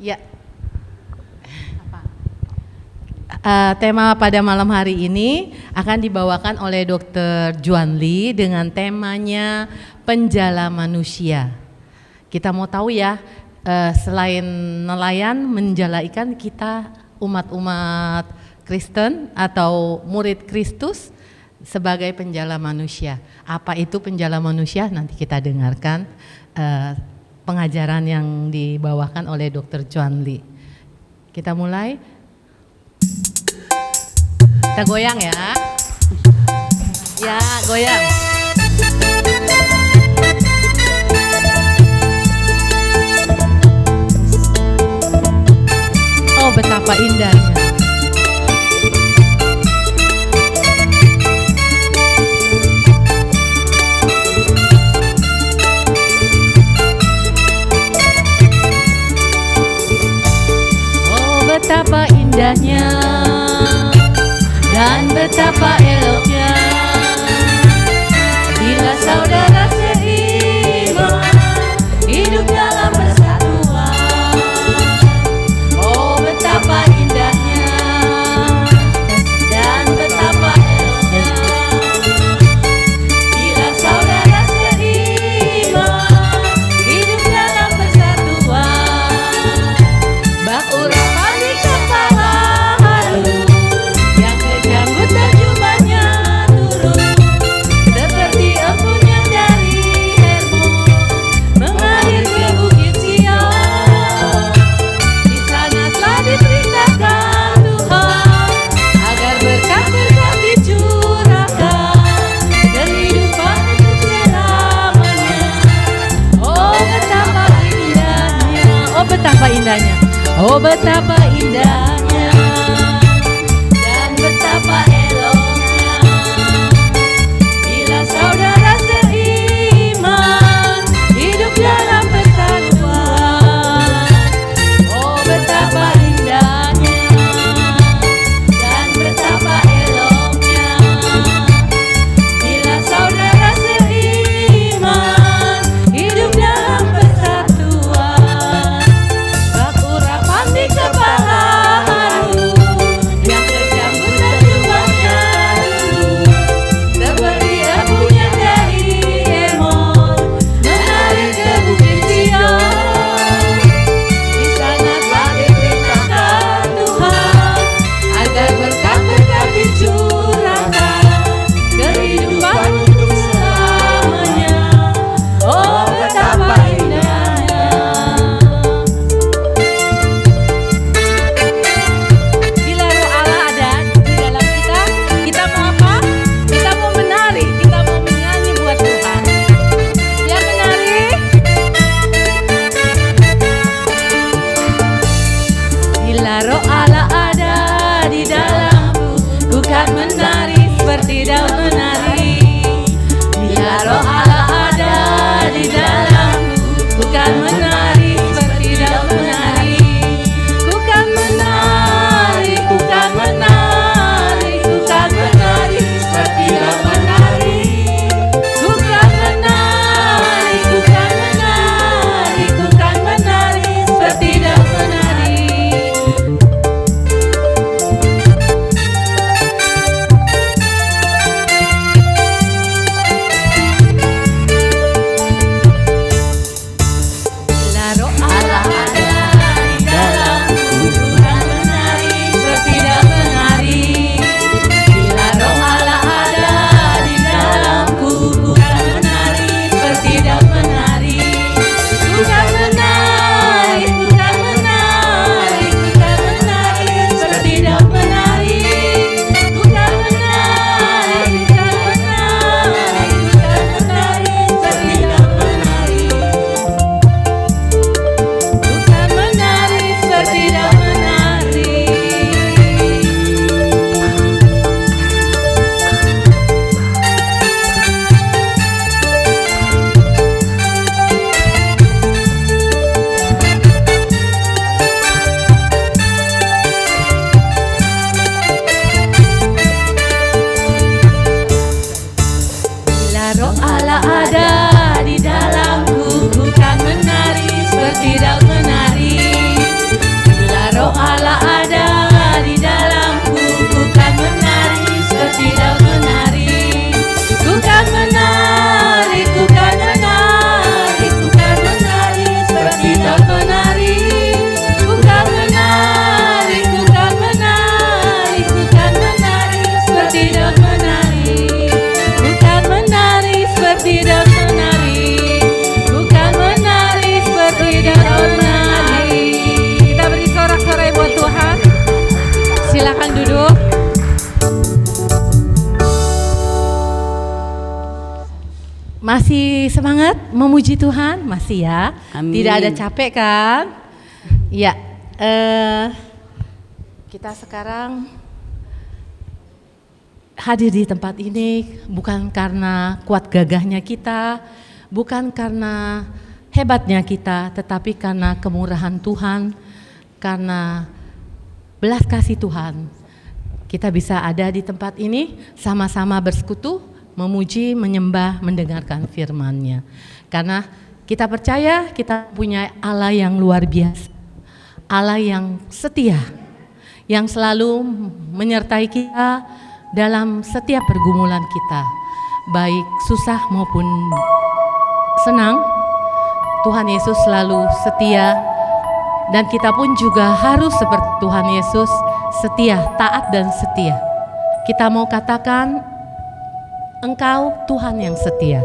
Ya, tema pada malam hari ini akan dibawakan oleh Dr. Juan Lee dengan temanya penjala manusia. Kita mau tahu ya, selain nelayan menjala ikan, kita umat-umat Kristen atau murid Kristus sebagai penjala manusia. Apa itu penjala manusia? Nanti kita dengarkan pengajaran yang dibawakan oleh Dr. Juan Lee. Kita mulai. Kita goyang ya. Ya, goyang. Oh, betapa indahnya. Betapa indahnya dan betapa eloknya bila saudara seiman hidup dalam persatuan. Oh, betapa indahnya dan betapa eloknya bila saudara seiman hidup dalam persatuan. Bak urapan di kepala harum, yang kejanggut dan jubahnya turun, seperti embun yang dari Hermon mengalir ke bukit Sion. Di sana telah diperintahkan Tuhan agar berkat-berkat dicurahkan dan kehidupan untuk selamanya. Oh, betapa indahnya, oh betapa indahnya. Oh, betapa indahnya dan betapa eloknya bila saudara seiman hidup dalam persatuan. Oh, betapa indahnya dan betapa eloknya bila saudara seiman hidup dalam persatuan. Bak urapan di kepala Masih semangat memuji Tuhan? Masih ya? Amin. Tidak ada capek kan? Ya, kita sekarang hadir di tempat ini bukan karena kuat gagahnya kita, bukan karena hebatnya kita, tetapi karena kemurahan Tuhan, karena belas kasih Tuhan. Kita bisa ada di tempat ini sama-sama bersekutu, memuji, menyembah, mendengarkan firman-Nya. Karena kita percaya kita punya Allah yang luar biasa, Allah yang setia, yang selalu menyertai kita dalam setiap pergumulan kita, baik susah maupun senang. Tuhan Yesus selalu setia, dan kita pun juga harus seperti Tuhan Yesus, setia, taat dan setia. Kita mau katakan, Engkau Tuhan yang setia.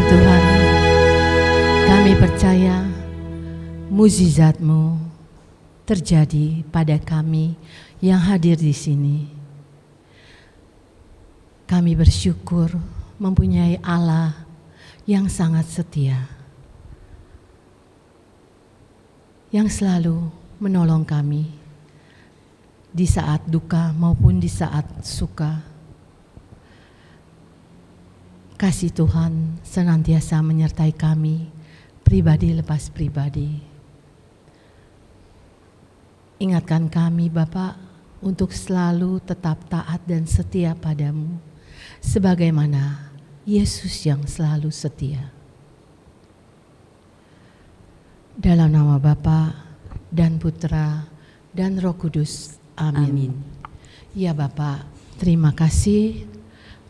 Tuhan, mukjizat-Mu terjadi pada kami yang hadir di sini. Kami bersyukur mempunyai Allah yang sangat setia, yang selalu menolong kami di saat duka maupun di saat suka. Kasih Tuhan senantiasa menyertai kami, pribadi lepas pribadi. Ingatkan kami Bapa untuk selalu tetap taat dan setia padamu, sebagaimana Yesus yang selalu setia. Dalam nama Bapa dan Putra dan Roh Kudus. Amin. Ya Bapa, terima kasih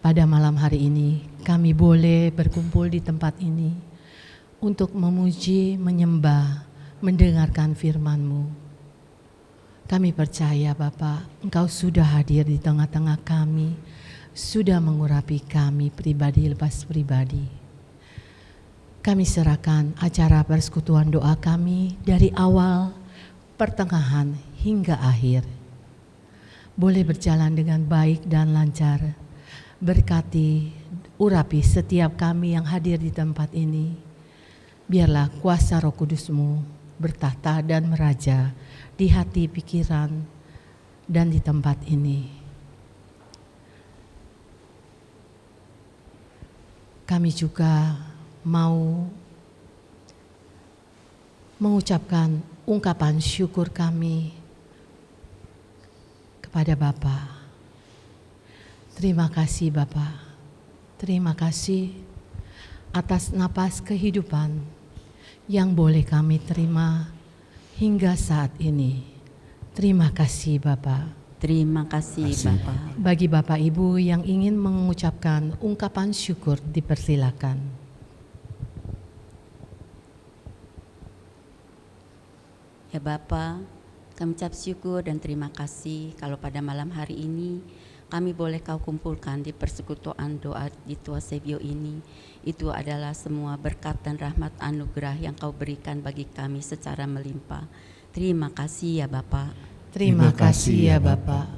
pada malam hari ini kami boleh berkumpul di tempat ini untuk memuji, menyembah, mendengarkan firman-Mu. Kami percaya Bapa, Engkau sudah hadir di tengah-tengah kami, sudah mengurapi kami pribadi lepas pribadi. Kami serahkan acara persekutuan doa kami dari awal, pertengahan hingga akhir. Boleh berjalan dengan baik dan lancar. Berkati, urapi setiap kami yang hadir di tempat ini. Biarlah kuasa Roh Kudus-Mu bertahta dan meraja di hati, pikiran, dan di tempat ini. Kami juga mau mengucapkan ungkapan syukur kami kepada Bapa. Terima kasih Bapa, terima kasih atas napas kehidupan yang boleh kami terima hingga saat ini. Terima kasih Bapa. Terima kasih Bapa. Bagi Bapak Ibu yang ingin mengucapkan ungkapan syukur, dipersilakan. Ya Bapa, kami ucap syukur dan terima kasih kalau pada malam hari ini kami boleh Kau kumpulkan di persekutuan doa di Tua Sebio ini. Itu adalah semua berkat dan rahmat anugerah yang Kau berikan bagi kami secara melimpah. Terima kasih ya Bapa. Terima kasih ya Bapa.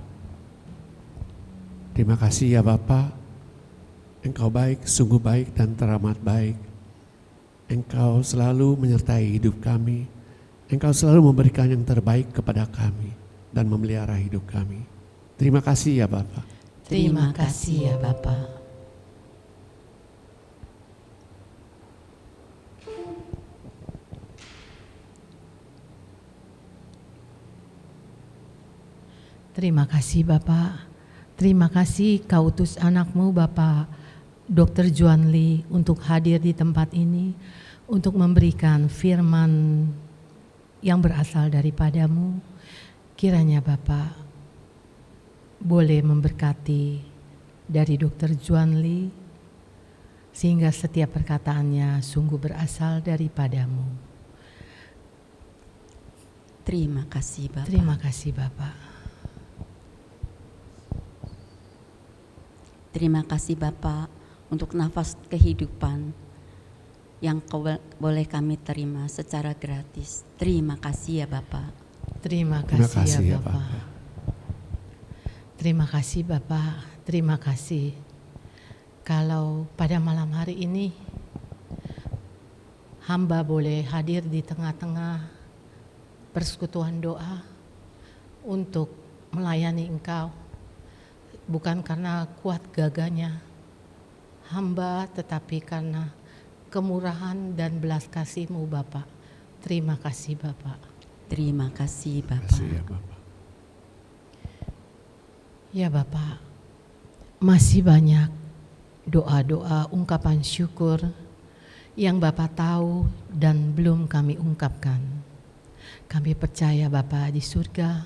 Terima kasih ya Bapa. Engkau baik, sungguh baik dan teramat baik. Engkau selalu menyertai hidup kami. Engkau selalu memberikan yang terbaik kepada kami dan memelihara hidup kami. Terima kasih ya Bapa. Terima kasih ya Bapa. Terima kasih Bapa. Terima kasih Kau utus anak-Mu Bapa Dr. Juan Lee untuk hadir di tempat ini, untuk memberikan firman yang berasal daripada-Mu. Kiranya Bapa boleh memberkati dari Dr. Juan Lee, sehingga setiap perkataannya sungguh berasal daripada-Mu. Terima kasih Bapa. Terima kasih Bapa. Terima kasih Bapa untuk nafas kehidupan yang boleh kami terima secara gratis. Terima kasih ya Bapa. Terima kasih ya Bapa. Terima kasih Bapa. Terima kasih. Kalau pada malam hari ini hamba boleh hadir di tengah-tengah persekutuan doa untuk melayani Engkau, bukan karena kuat gagahnya hamba, tetapi karena kemurahan dan belas kasih-Mu Bapa. Terima kasih Bapa. Terima kasih Bapa. Terima kasih ya Bapa. Ya Bapa, masih banyak doa-doa ungkapan syukur yang Bapa tahu dan belum kami ungkapkan. Kami percaya Bapa di surga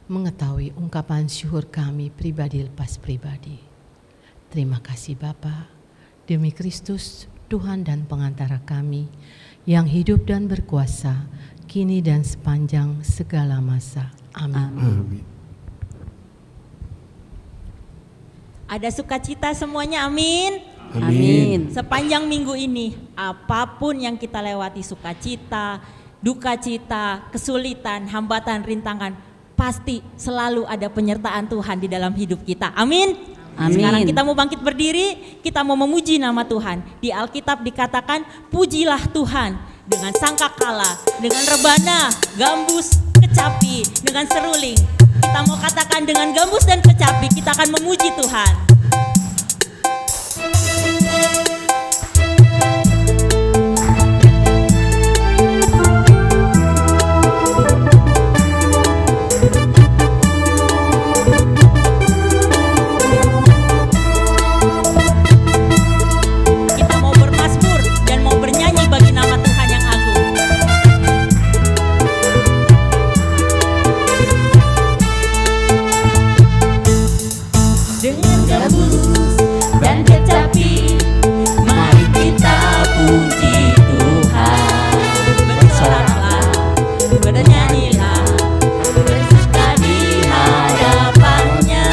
mengetahui ungkapan syukur kami pribadi lepas pribadi. Terima kasih Bapa, demi Kristus Tuhan dan pengantara kami yang hidup dan berkuasa kini dan sepanjang segala masa. Amin. Amin. Ada sukacita semuanya, amin. Amin. Sepanjang minggu ini, apapun yang kita lewati, sukacita, duka cita, kesulitan, hambatan, rintangan, pasti selalu ada penyertaan Tuhan di dalam hidup kita. Amin. Amin. Sekarang kita mau bangkit berdiri, kita mau memuji nama Tuhan. Di Alkitab dikatakan, pujilah Tuhan dengan sangkakala, dengan rebana, gambus, kecapi, dengan seruling. Kita mau katakan dengan gambus dan kecapi, kita akan memuji Tuhan. Kita mau bermazmur dan mau bernyanyi bagi nama Tuhan yang agung. Dengan gambus dan kecapi, mari kita puji Tuhan. Bersoraklah, bernyanyilah, bersuka di hadapannya.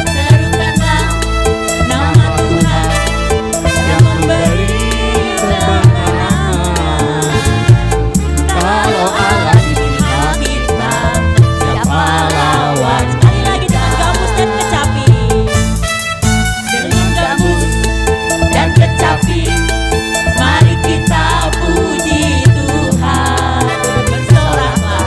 Serukanlah nama Tuhan yang memberi kemenangan. Kalau Allah di pihak kita, siapa lawan? Sekali lagi dengan gambus dan kecapi. Dengan gambus dan kecapi, mari kita puji Tuhan. Bersoraklah,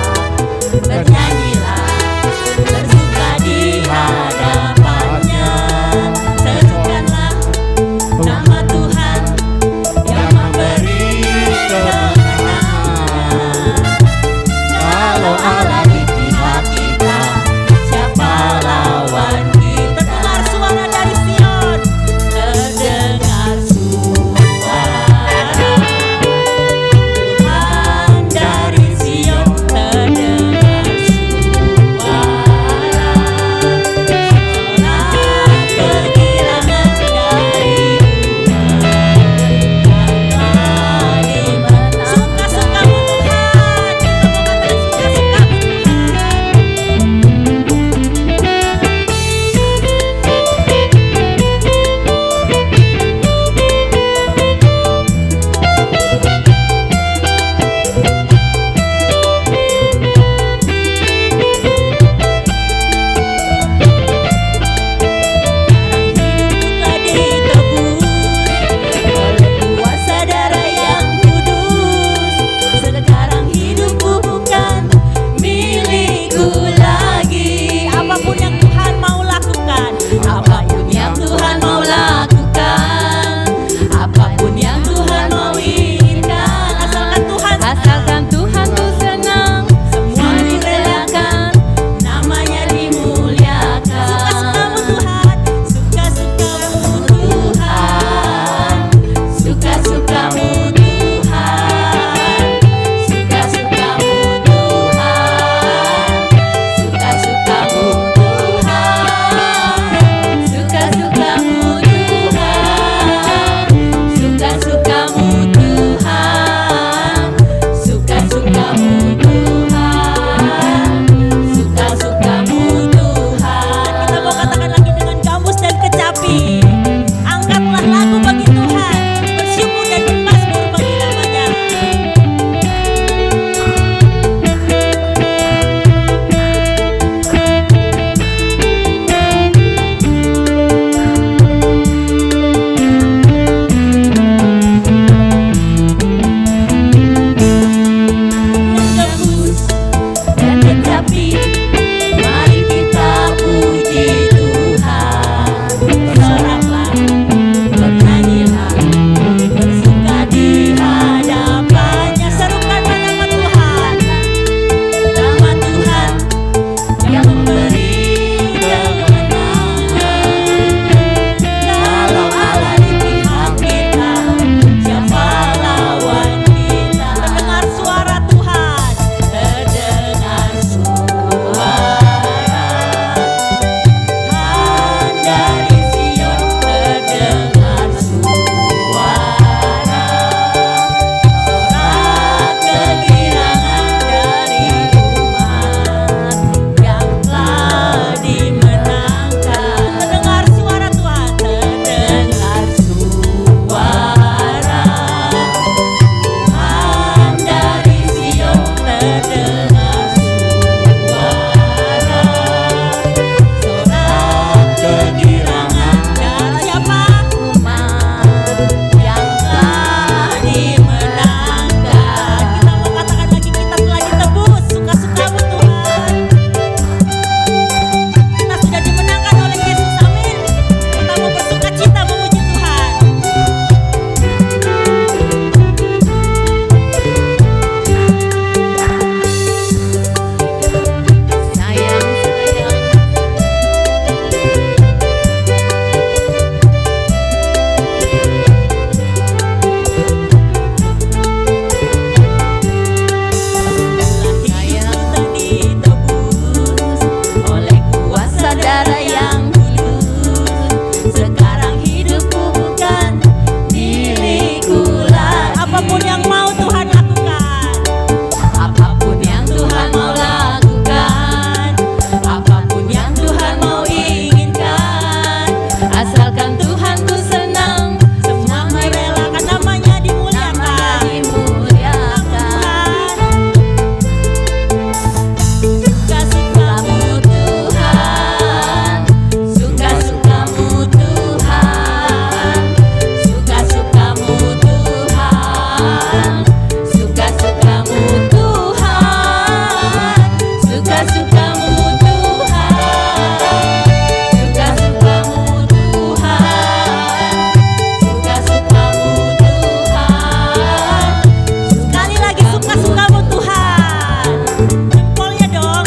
Jempolnya dong.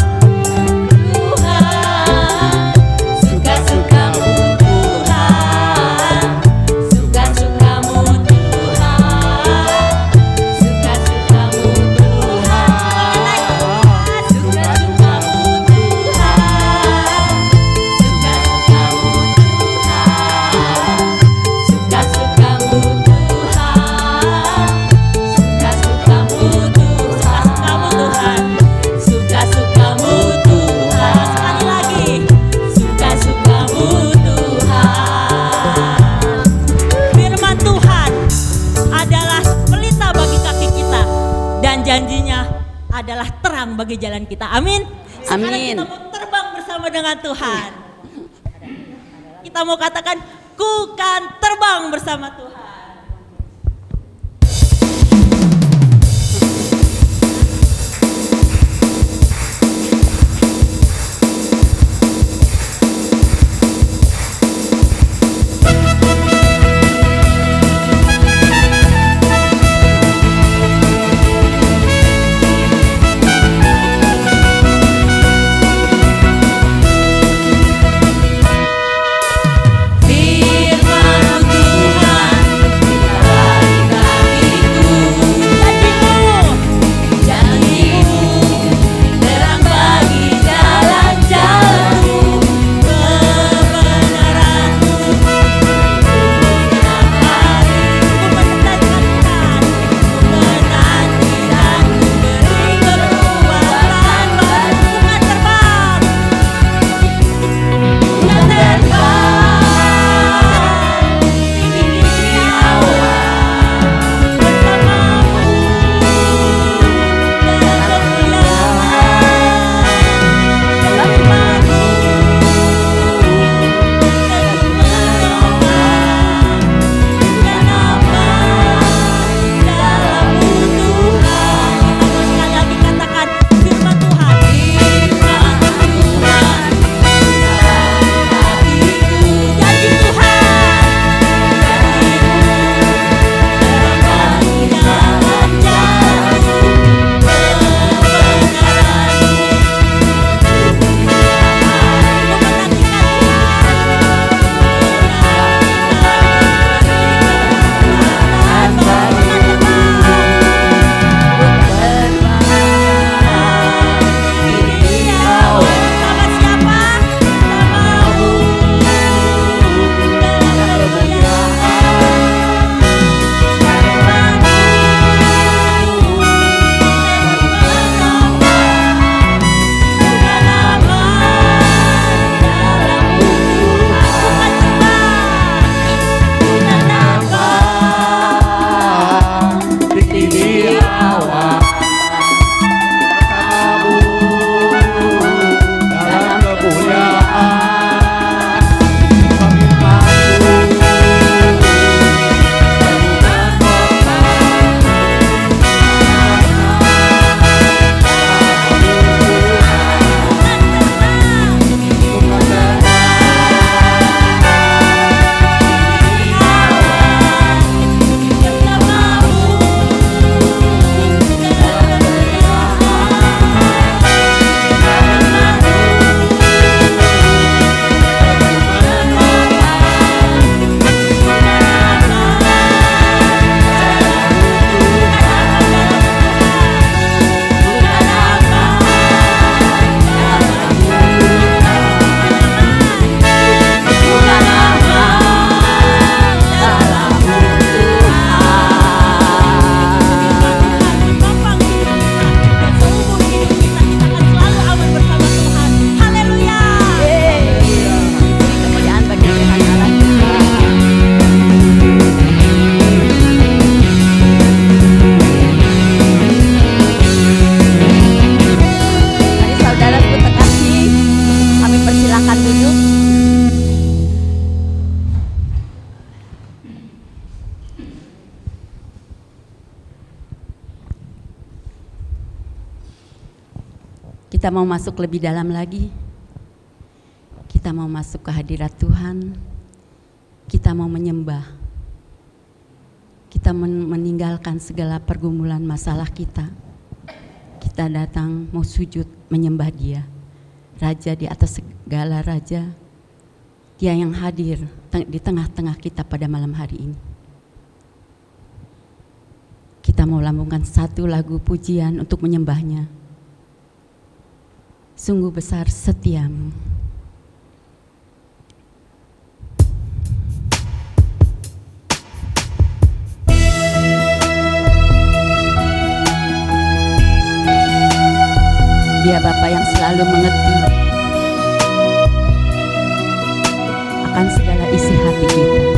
Tuhan, suka-sukamu Tuhan, suka-sukamu Tuhan, suka-sukamu Tuhan, suka-sukamu Tuhan, suka-sukamu Tuhan, suka-sukamu Tuhan, suka-sukamu Tuhan, suka-sukamu Tuhan. Sekali lagi, suka-sukamu Tuhan. Firman Tuhan adalah pelita bagi kaki kita dan janjinya adalah terang bagi jalan kita. Amin. Sekarang Amin. kita mau terbang bersama dengan Tuhan. Kita mau katakan, ku kan terbang bersama Tuhan. Firman Kita mau masuk lebih dalam lagi. Kita mau masuk ke hadirat Tuhan. Kita mau menyembah. Kita meninggalkan segala pergumulan masalah kita. kita datang mau sujud menyembah Dia, Raja di atas segala raja, Dia yang hadir di tengah-tengah kita pada malam hari ini. Kita mau lambungkan satu lagu pujian untuk menyembahnya. Sungguh besar setiamu. Dia Bapa yang selalu mengerti akan segala isi hati kita.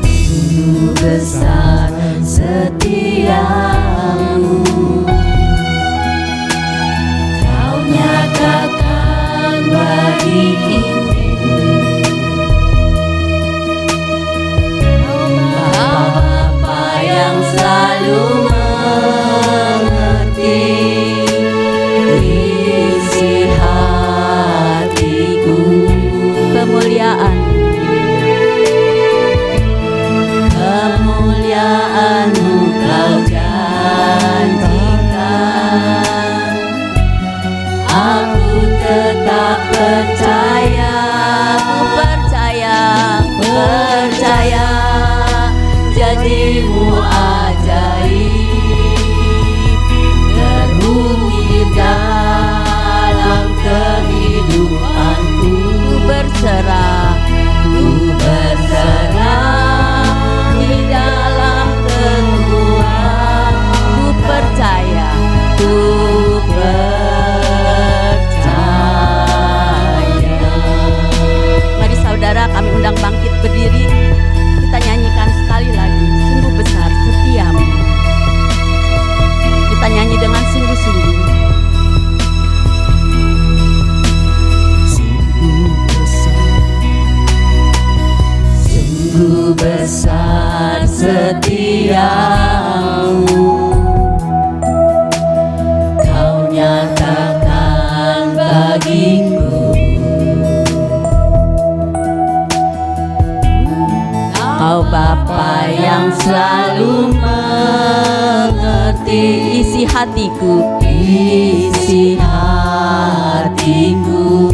Sungguh besar setiamu, Kau nyatakan bagiku. Bapa yang selalu mengerti isi hatiku. Kemuliaan-Mu Kau janjikan. Aku tetap percaya, percaya janji-Mu ajaib terukir dalam kehidupanku. Ku berserah di dalam Tuhan. Ku percaya. Mari saudara, kami undang bangkit berdiri. Kita nyanyikan sekali lagi, sungguh besar setiamu. Kita nyanyi dengan sungguh-sungguh. Sungguh besar setiamu, Kau nyatakan bagiku. Kau Bapa yang selalu mengerti isi hatiku, isi hatiku.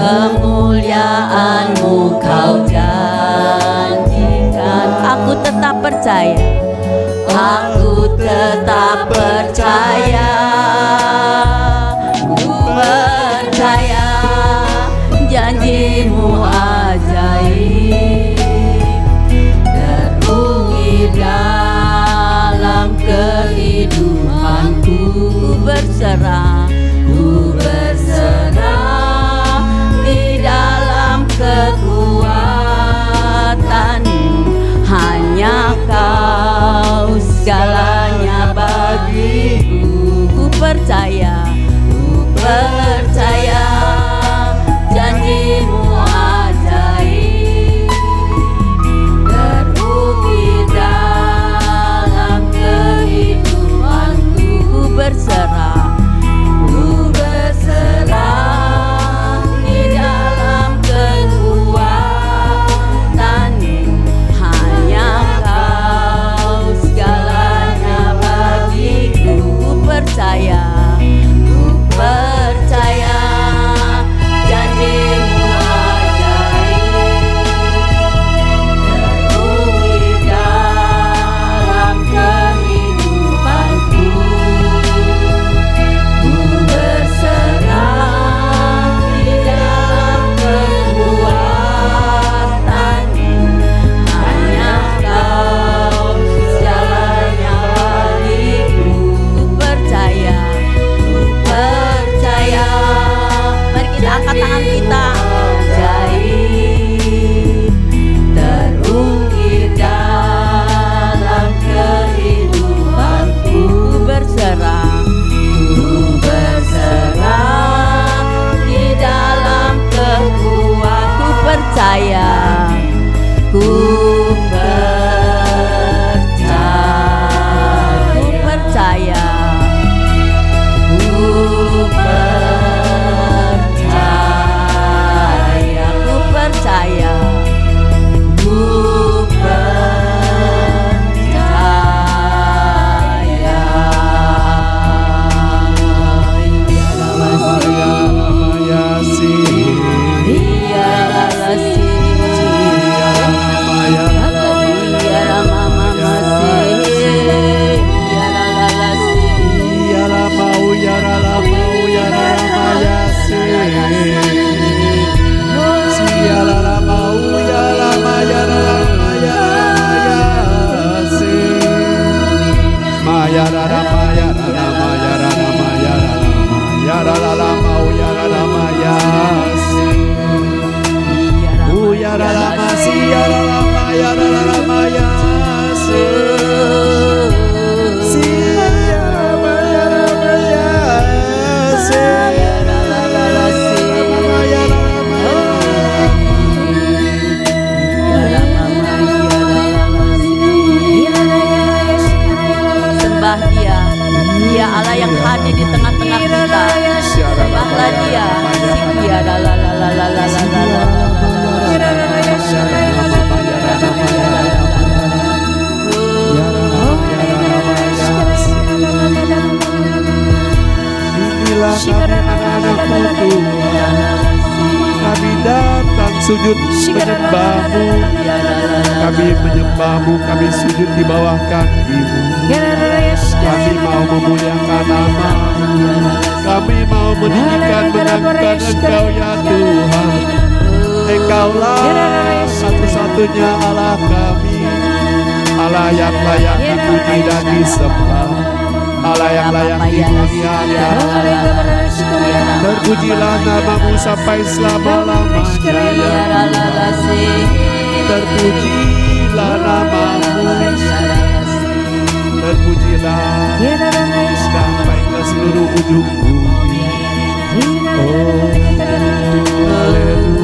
Kemuliaan-Mu Kau janjikan. Aku tetap percaya, aku tetap percaya. Ku percaya janji-Mu ajaib terukir dalam kehidupanku. Ku berserah di dalam kekuatan. Hanya Kau segalanya bagiku. Ku percaya janji-Mu ajaib terukir dalam kehidupanku. Ku berserah Sembah Dia, Dia Allah yang hadir di tengah-tengah kita. Sembahlah Dia. Sikia la la la la la la la la la. Inilah kami anak-anakmu Tuhan, kami datang sujud menyembahmu, kami menyembahmu, kami sujud di bawah kakimu. Kami mau memuliakan nama-Mu, kami mau meninggikan mengangkat Engkau ya Tuhan. Engkaulah satu-satunya Allah kami, Allah yang layak dipuji dan disembah, Allah yang layak dimuliakan. Terpujilah nama-Mu sampai selama-lamanya ya Tuhan. Terpujilah nama-Mu, terpujilah sampai ke seluruh ujung bumi. Oh, haleluya.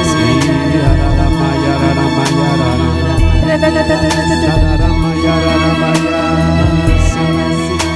Siaramaya ramaya ramaya ramaya Namaya ramaya ramaya Siaramaya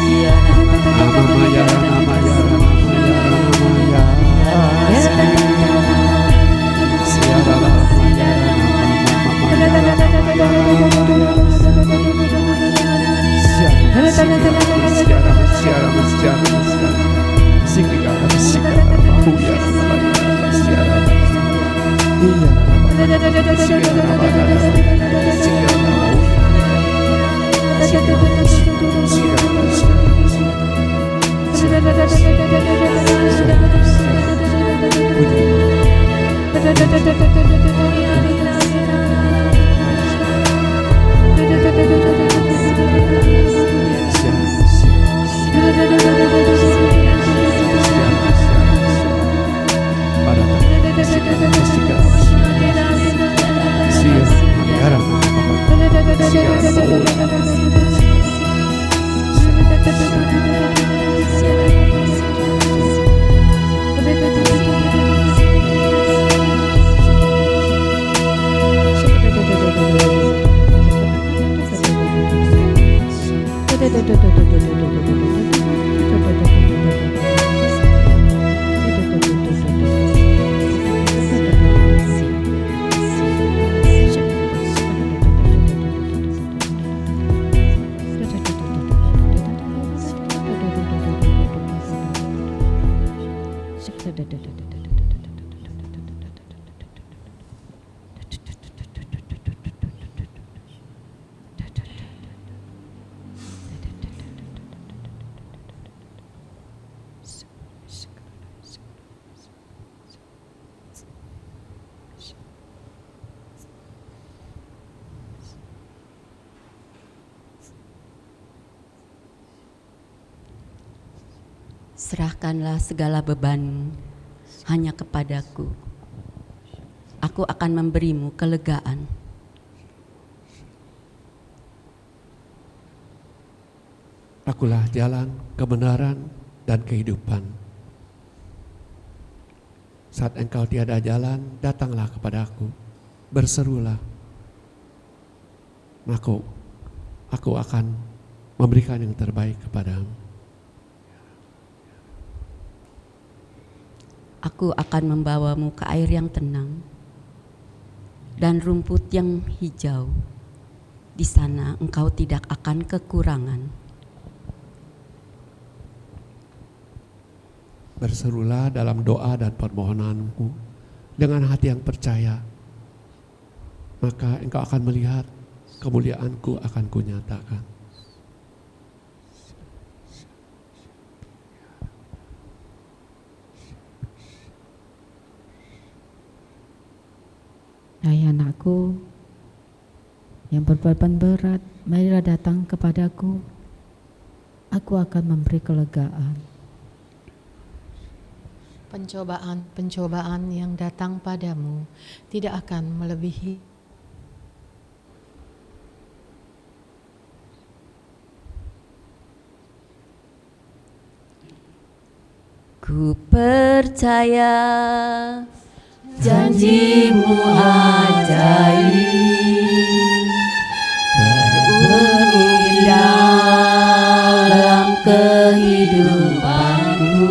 Serahkanlah segala beban hanya kepadaku. Aku akan memberimu kelegaan. Akulah jalan, kebenaran, dan kehidupan. Saat engkau tiada jalan, datanglah kepadaku, berserulah. Aku akan memberikan yang terbaik kepadamu. Aku akan membawamu ke air yang tenang dan rumput yang hijau. Di sana engkau tidak akan kekurangan. Berserulah dalam doa dan permohonanmu dengan hati yang percaya, maka engkau akan melihat kemuliaanku akan kunyatakan. Hai anakku, yang berbeban berat, marilah datang kepadaku. Aku akan memberi kelegaan. Pencobaan-pencobaan yang datang padamu tidak akan melebihi Ku percaya janjimu ajaib, terukir dalam kehidupanku.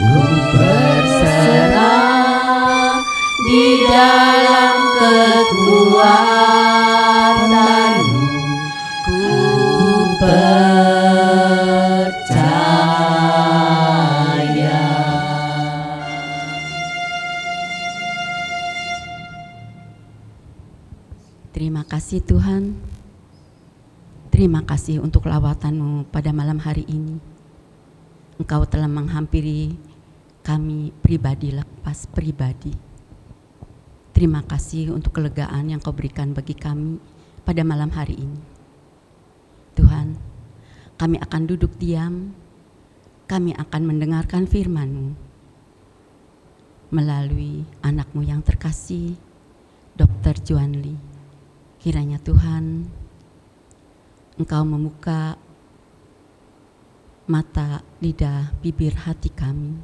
Ku berserah di dalam kekuatanmu. Ku percaya. Terima kasih Tuhan. Terima kasih untuk lawatan-Mu pada malam hari ini. Engkau telah menghampiri kami pribadi lepas pribadi. Terima kasih untuk kelegaan yang Kau berikan bagi kami pada malam hari ini. Tuhan, kami akan duduk diam, kami akan mendengarkan firman-Mu melalui anak-Mu yang terkasih, Dr. Juan Lee. Kiranya Tuhan, Engkau membuka mata, lidah, bibir hati kami,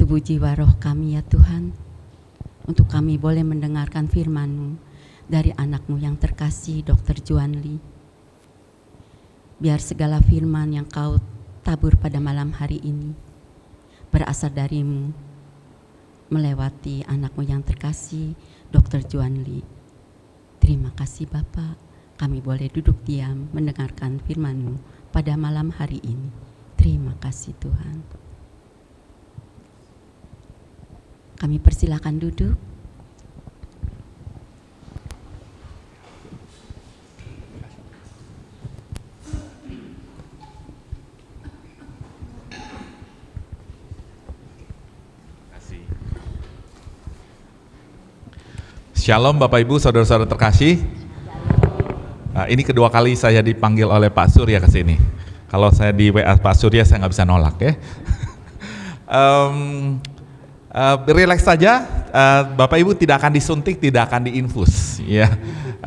tubuh jiwa roh kami ya Tuhan, untuk kami boleh mendengarkan firman-Mu dari anak-Mu yang terkasih Dr. Juan Lee. Biar segala firman yang Kau tabur pada malam hari ini berasal dari-Mu, melewati anak-Mu yang terkasih Dr. Juan Lee. Terima kasih Bapa, kami boleh duduk diam mendengarkan firman-Mu pada malam hari ini. Terima kasih Tuhan. Kami persilakan duduk. Shalom Bapak Ibu, saudara-saudara terkasih. Ini kedua kali saya dipanggil oleh Pak Surya ke sini. Kalau saya di WA Pak Surya saya nggak bisa nolak ya. Relax saja, Bapak Ibu tidak akan disuntik, tidak akan diinfus. Ya,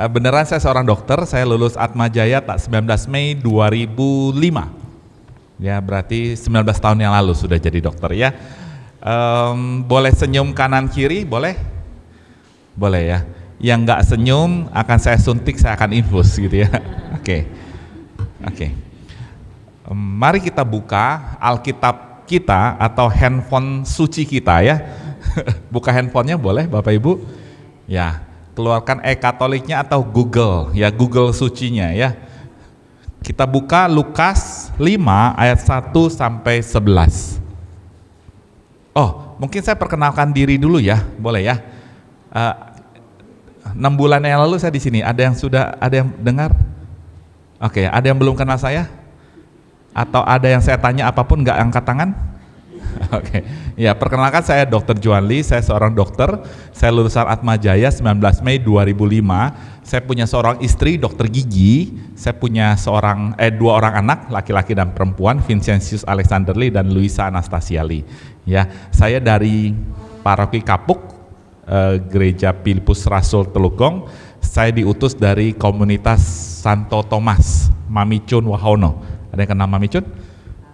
beneran saya seorang dokter. Saya lulus Atmajaya 19 Mei 2005. Ya, berarti 19 tahun yang lalu sudah jadi dokter ya. Boleh senyum kanan kiri, boleh? Boleh ya. Yang nggak senyum akan saya suntik, saya akan infus gitu ya. Oke. Mari kita buka Alkitab kita atau handphone suci kita ya. Buka handphonenya boleh Bapak Ibu. Ya, keluarkan e-katoliknya atau Google ya, Google sucinya ya. Kita buka Lukas 5 ayat 1 sampai 11. Oh, mungkin saya perkenalkan diri dulu ya, boleh ya. 6 bulan yang lalu saya di sini. Ada yang dengar? Oke, ada yang belum kenal saya? Atau ada yang saya tanya apapun nggak angkat tangan? Oke, ya perkenalkan saya Dr. Juan Lee. Saya seorang dokter. Saya lulusan Atmajaya 19 Mei 2005. Saya punya seorang istri dokter gigi. Saya punya dua orang anak, laki-laki dan perempuan, Vincentius Alexander Lee dan Luisa Anastasia Lee. Ya, saya dari Paroki Kapuk, Gereja Filipus Rasul Telukong. Saya diutus dari komunitas Santo Thomas, Mamicun Wahono. Ada yang kenal Mamicun?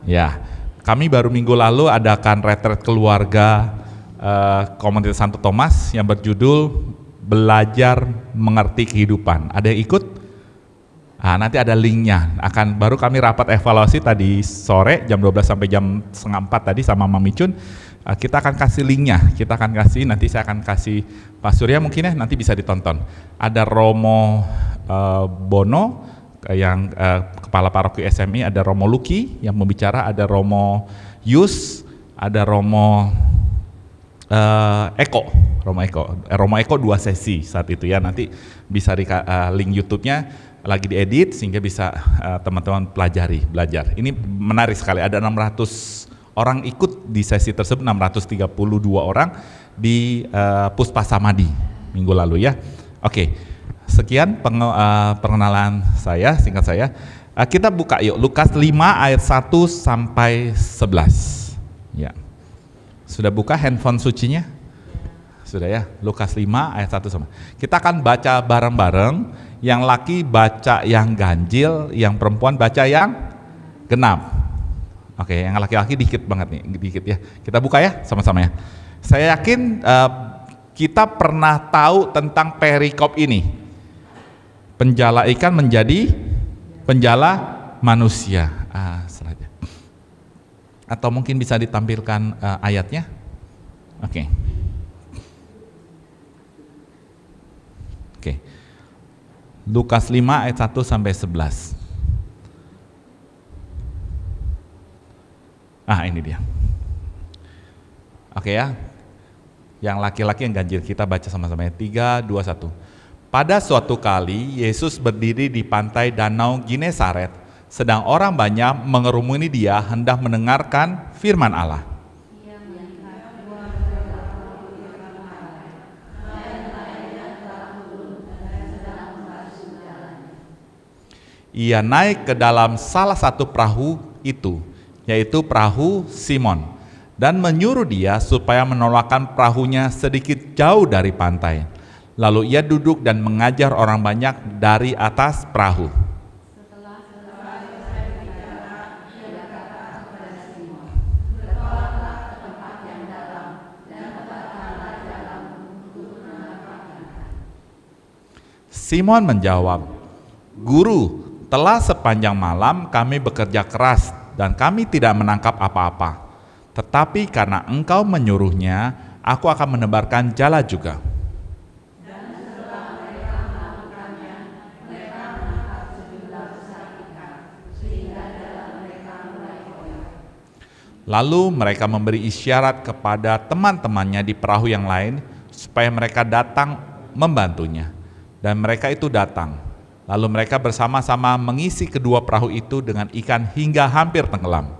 Ya, kami baru minggu lalu adakan retret keluarga komunitas Santo Thomas yang berjudul Belajar Mengerti Kehidupan. Ada yang ikut? Nanti ada linknya. Baru kami rapat evaluasi tadi sore jam 12 sampai jam 3:30 tadi sama Mamicun. Kita akan kasih linknya, nanti saya akan kasih Pak Surya mungkin ya, nanti bisa ditonton. Ada Romo Bono yang kepala paroki SMI, ada Romo Luki yang membicara, ada Romo Yus, ada Romo Romo Eko 2 sesi saat itu ya, nanti bisa di link YouTube-nya lagi diedit sehingga bisa teman-teman belajar. Ini menarik sekali, ada 600 orang ikut di sesi tersebut, 632 orang di Puspa Samadi minggu lalu ya. Oke, sekian perkenalan saya, singkat saya. Kita buka yuk Lukas 5 ayat 1 sampai 11. Ya. Sudah buka handphone sucinya? Sudah ya, Lukas 5 ayat 1 sama. Kita akan baca bareng-bareng, yang laki baca yang ganjil, yang perempuan baca yang genap. Oke, yang laki-laki dikit banget nih, dikit ya. Kita buka ya, sama-sama ya. Saya yakin kita pernah tahu tentang perikop ini. Penjala ikan menjadi penjala manusia. Selanjutnya. Atau mungkin bisa ditampilkan ayatnya. Oke. Lukas 5 ayat 1 sampai 11. Ini dia. Oke ya. Yang laki-laki yang ganjil, kita baca sama-sama ya. 3, 2, 1. Pada suatu kali Yesus berdiri di pantai Danau Genesaret, sedang orang banyak mengerumuni dia hendak mendengarkan firman Allah. Ia naik ke dalam salah satu perahu itu, yaitu perahu Simon, dan menyuruh dia supaya menolakkan perahunya sedikit jauh dari pantai. Lalu ia duduk dan mengajar orang banyak dari atas perahu. Simon menjawab, "Guru, telah sepanjang malam kami bekerja keras dan kami tidak menangkap apa-apa. Tetapi karena engkau menyuruhnya, aku akan menebarkan jala juga." Lalu mereka memberi isyarat kepada teman-temannya di perahu yang lain supaya mereka datang membantunya. Dan mereka itu datang. Lalu mereka bersama-sama mengisi kedua perahu itu dengan ikan hingga hampir tenggelam.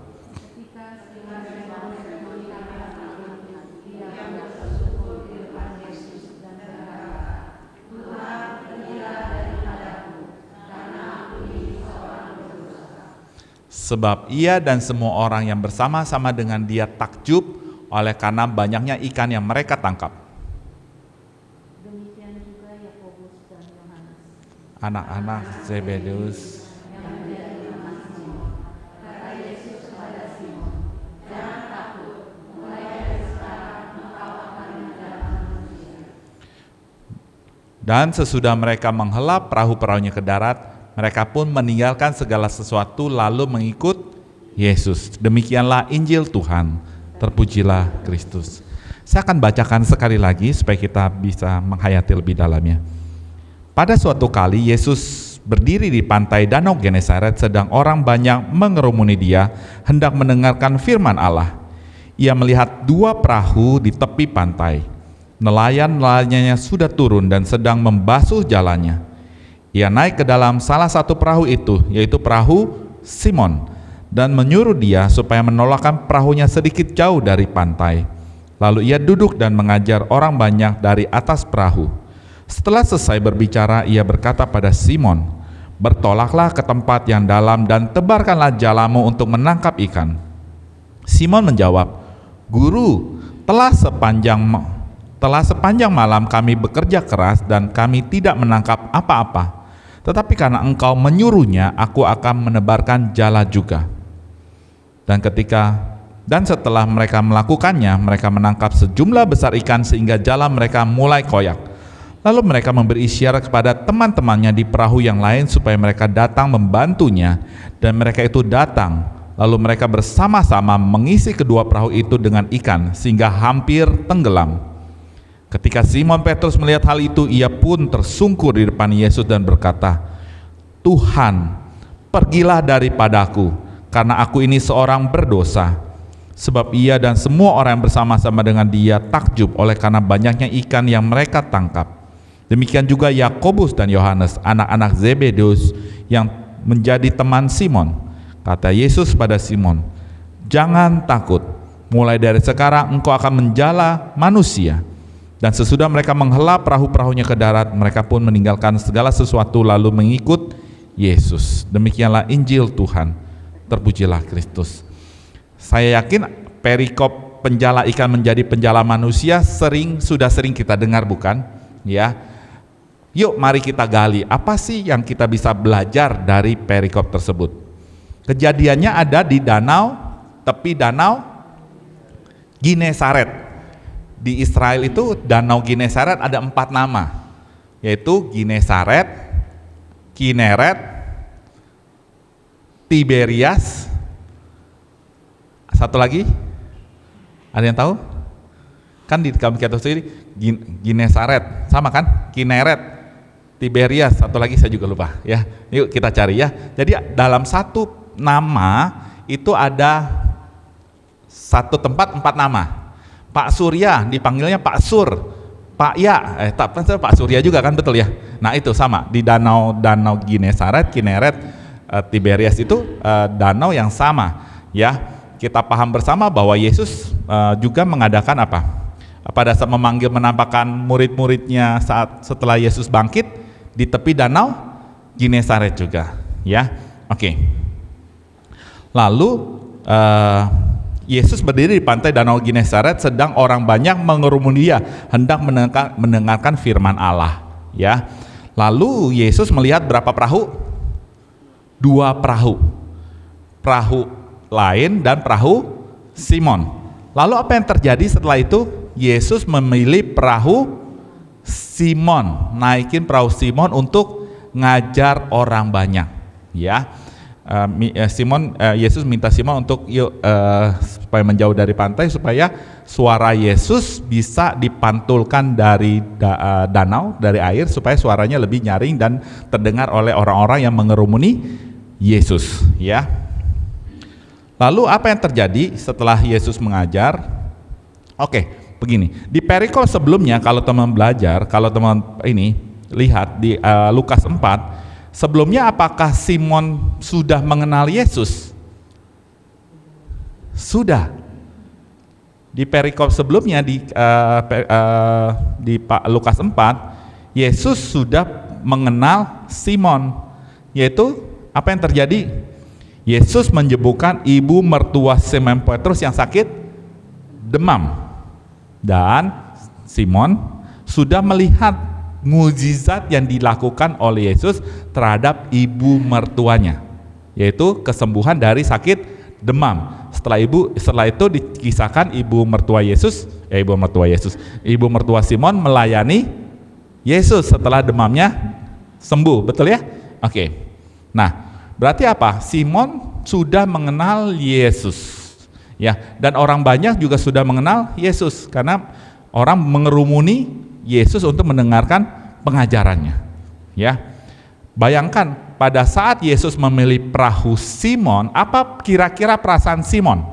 Sebab ia dan semua orang yang bersama-sama dengan dia takjub oleh karena banyaknya ikan yang mereka tangkap. Anak-anak Zebedeus. Dan sesudah mereka menghela perahu-perahunya ke darat, mereka pun meninggalkan segala sesuatu lalu mengikut Yesus. Demikianlah Injil Tuhan. Terpujilah Kristus. Saya akan bacakan sekali lagi supaya kita bisa menghayati lebih dalamnya. Pada suatu kali Yesus berdiri di pantai Danau Genesaret, sedang orang banyak mengerumuni dia hendak mendengarkan firman Allah. Ia melihat dua perahu di tepi pantai. Nelayan-nelayannya sudah turun dan sedang membasuh jalannya. Ia naik ke dalam salah satu perahu itu, yaitu perahu Simon, dan menyuruh dia supaya menolakkan perahunya sedikit jauh dari pantai. Lalu ia duduk dan mengajar orang banyak dari atas perahu. Setelah selesai berbicara, ia berkata pada Simon, "Bertolaklah ke tempat yang dalam dan tebarkanlah jalamu untuk menangkap ikan." Simon menjawab, "Guru, telah sepanjang malam kami bekerja keras dan kami tidak menangkap apa-apa. Tetapi karena engkau menyuruhnya, aku akan menebarkan jala juga." Dan setelah mereka melakukannya, mereka menangkap sejumlah besar ikan sehingga jala mereka mulai koyak. Lalu mereka memberi isyarat kepada teman-temannya di perahu yang lain supaya mereka datang membantunya, dan mereka itu datang. Lalu mereka bersama-sama mengisi kedua perahu itu dengan ikan sehingga hampir tenggelam. Ketika Simon Petrus melihat hal itu, ia pun tersungkur di depan Yesus dan berkata, "Tuhan, pergilah daripadaku, karena aku ini seorang berdosa." Sebab ia dan semua orang yang bersama-sama dengan dia takjub oleh karena banyaknya ikan yang mereka tangkap. Demikian juga Yakobus dan Yohanes, anak-anak Zebedeus yang menjadi teman Simon. Kata Yesus pada Simon, "Jangan takut, mulai dari sekarang engkau akan menjala manusia." Dan sesudah mereka menghela perahu-perahunya ke darat, mereka pun meninggalkan segala sesuatu lalu mengikut Yesus. Demikianlah Injil Tuhan. Terpujilah Kristus. Saya yakin perikop penjala ikan menjadi penjala manusia sudah sering kita dengar, bukan? Ya. Yuk mari kita gali, apa sih yang kita bisa belajar dari perikop tersebut? Kejadiannya ada di tepi danau Ginesaret. Di Israel itu danau Ginesaret ada 4 nama, yaitu Ginesaret, Kineret, Tiberias, satu lagi, ada yang tahu? Kan di kami kata sendiri Ginesaret, sama kan? Kineret, Tiberias, satu lagi saya juga lupa ya. Yuk kita cari ya. Jadi dalam satu nama itu ada satu tempat 4 nama. Pak Surya dipanggilnya Pak Sur, Pak Ya, Pak Surya juga kan, betul ya? Nah itu sama di danau Ginesaret, Kineret, Tiberias itu danau yang sama ya. Kita paham bersama bahwa Yesus juga mengadakan apa? Pada saat menampakkan murid-muridnya setelah Yesus bangkit di tepi danau Ginesaret juga ya. Oke. Lalu Yesus berdiri di pantai danau Ginesaret, sedang orang banyak mengerumuni dia hendak mendengarkan firman Allah ya. Lalu Yesus melihat berapa perahu? 2 perahu. Perahu lain dan perahu Simon. Lalu apa yang terjadi setelah itu? Yesus memilih perahu Simon, naikin perahu Simon untuk ngajar orang banyak ya. Yesus minta Simon untuk supaya menjauh dari pantai, supaya suara Yesus bisa dipantulkan dari danau, dari air, supaya suaranya lebih nyaring dan terdengar oleh orang-orang yang mengerumuni Yesus ya. Lalu apa yang terjadi setelah Yesus mengajar? Oke, begini, di perikop sebelumnya kalau teman belajar, kalau teman ini lihat di Lukas 4, sebelumnya apakah Simon sudah mengenal Yesus? Sudah. Di perikop sebelumnya di Lukas 4, Yesus sudah mengenal Simon, yaitu apa yang terjadi? Yesus menyembuhkan ibu mertua Simon Petrus yang sakit demam, dan Simon sudah melihat mukjizat yang dilakukan oleh Yesus terhadap ibu mertuanya, yaitu kesembuhan dari sakit demam. Setelah itu dikisahkan ibu mertua Simon melayani Yesus setelah demamnya sembuh, betul ya? Oke. Nah, berarti apa? Simon sudah mengenal Yesus. Ya, dan orang banyak juga sudah mengenal Yesus karena orang mengerumuni Yesus untuk mendengarkan pengajarannya. Ya. Bayangkan pada saat Yesus memilih perahu Simon, apa kira-kira perasaan Simon?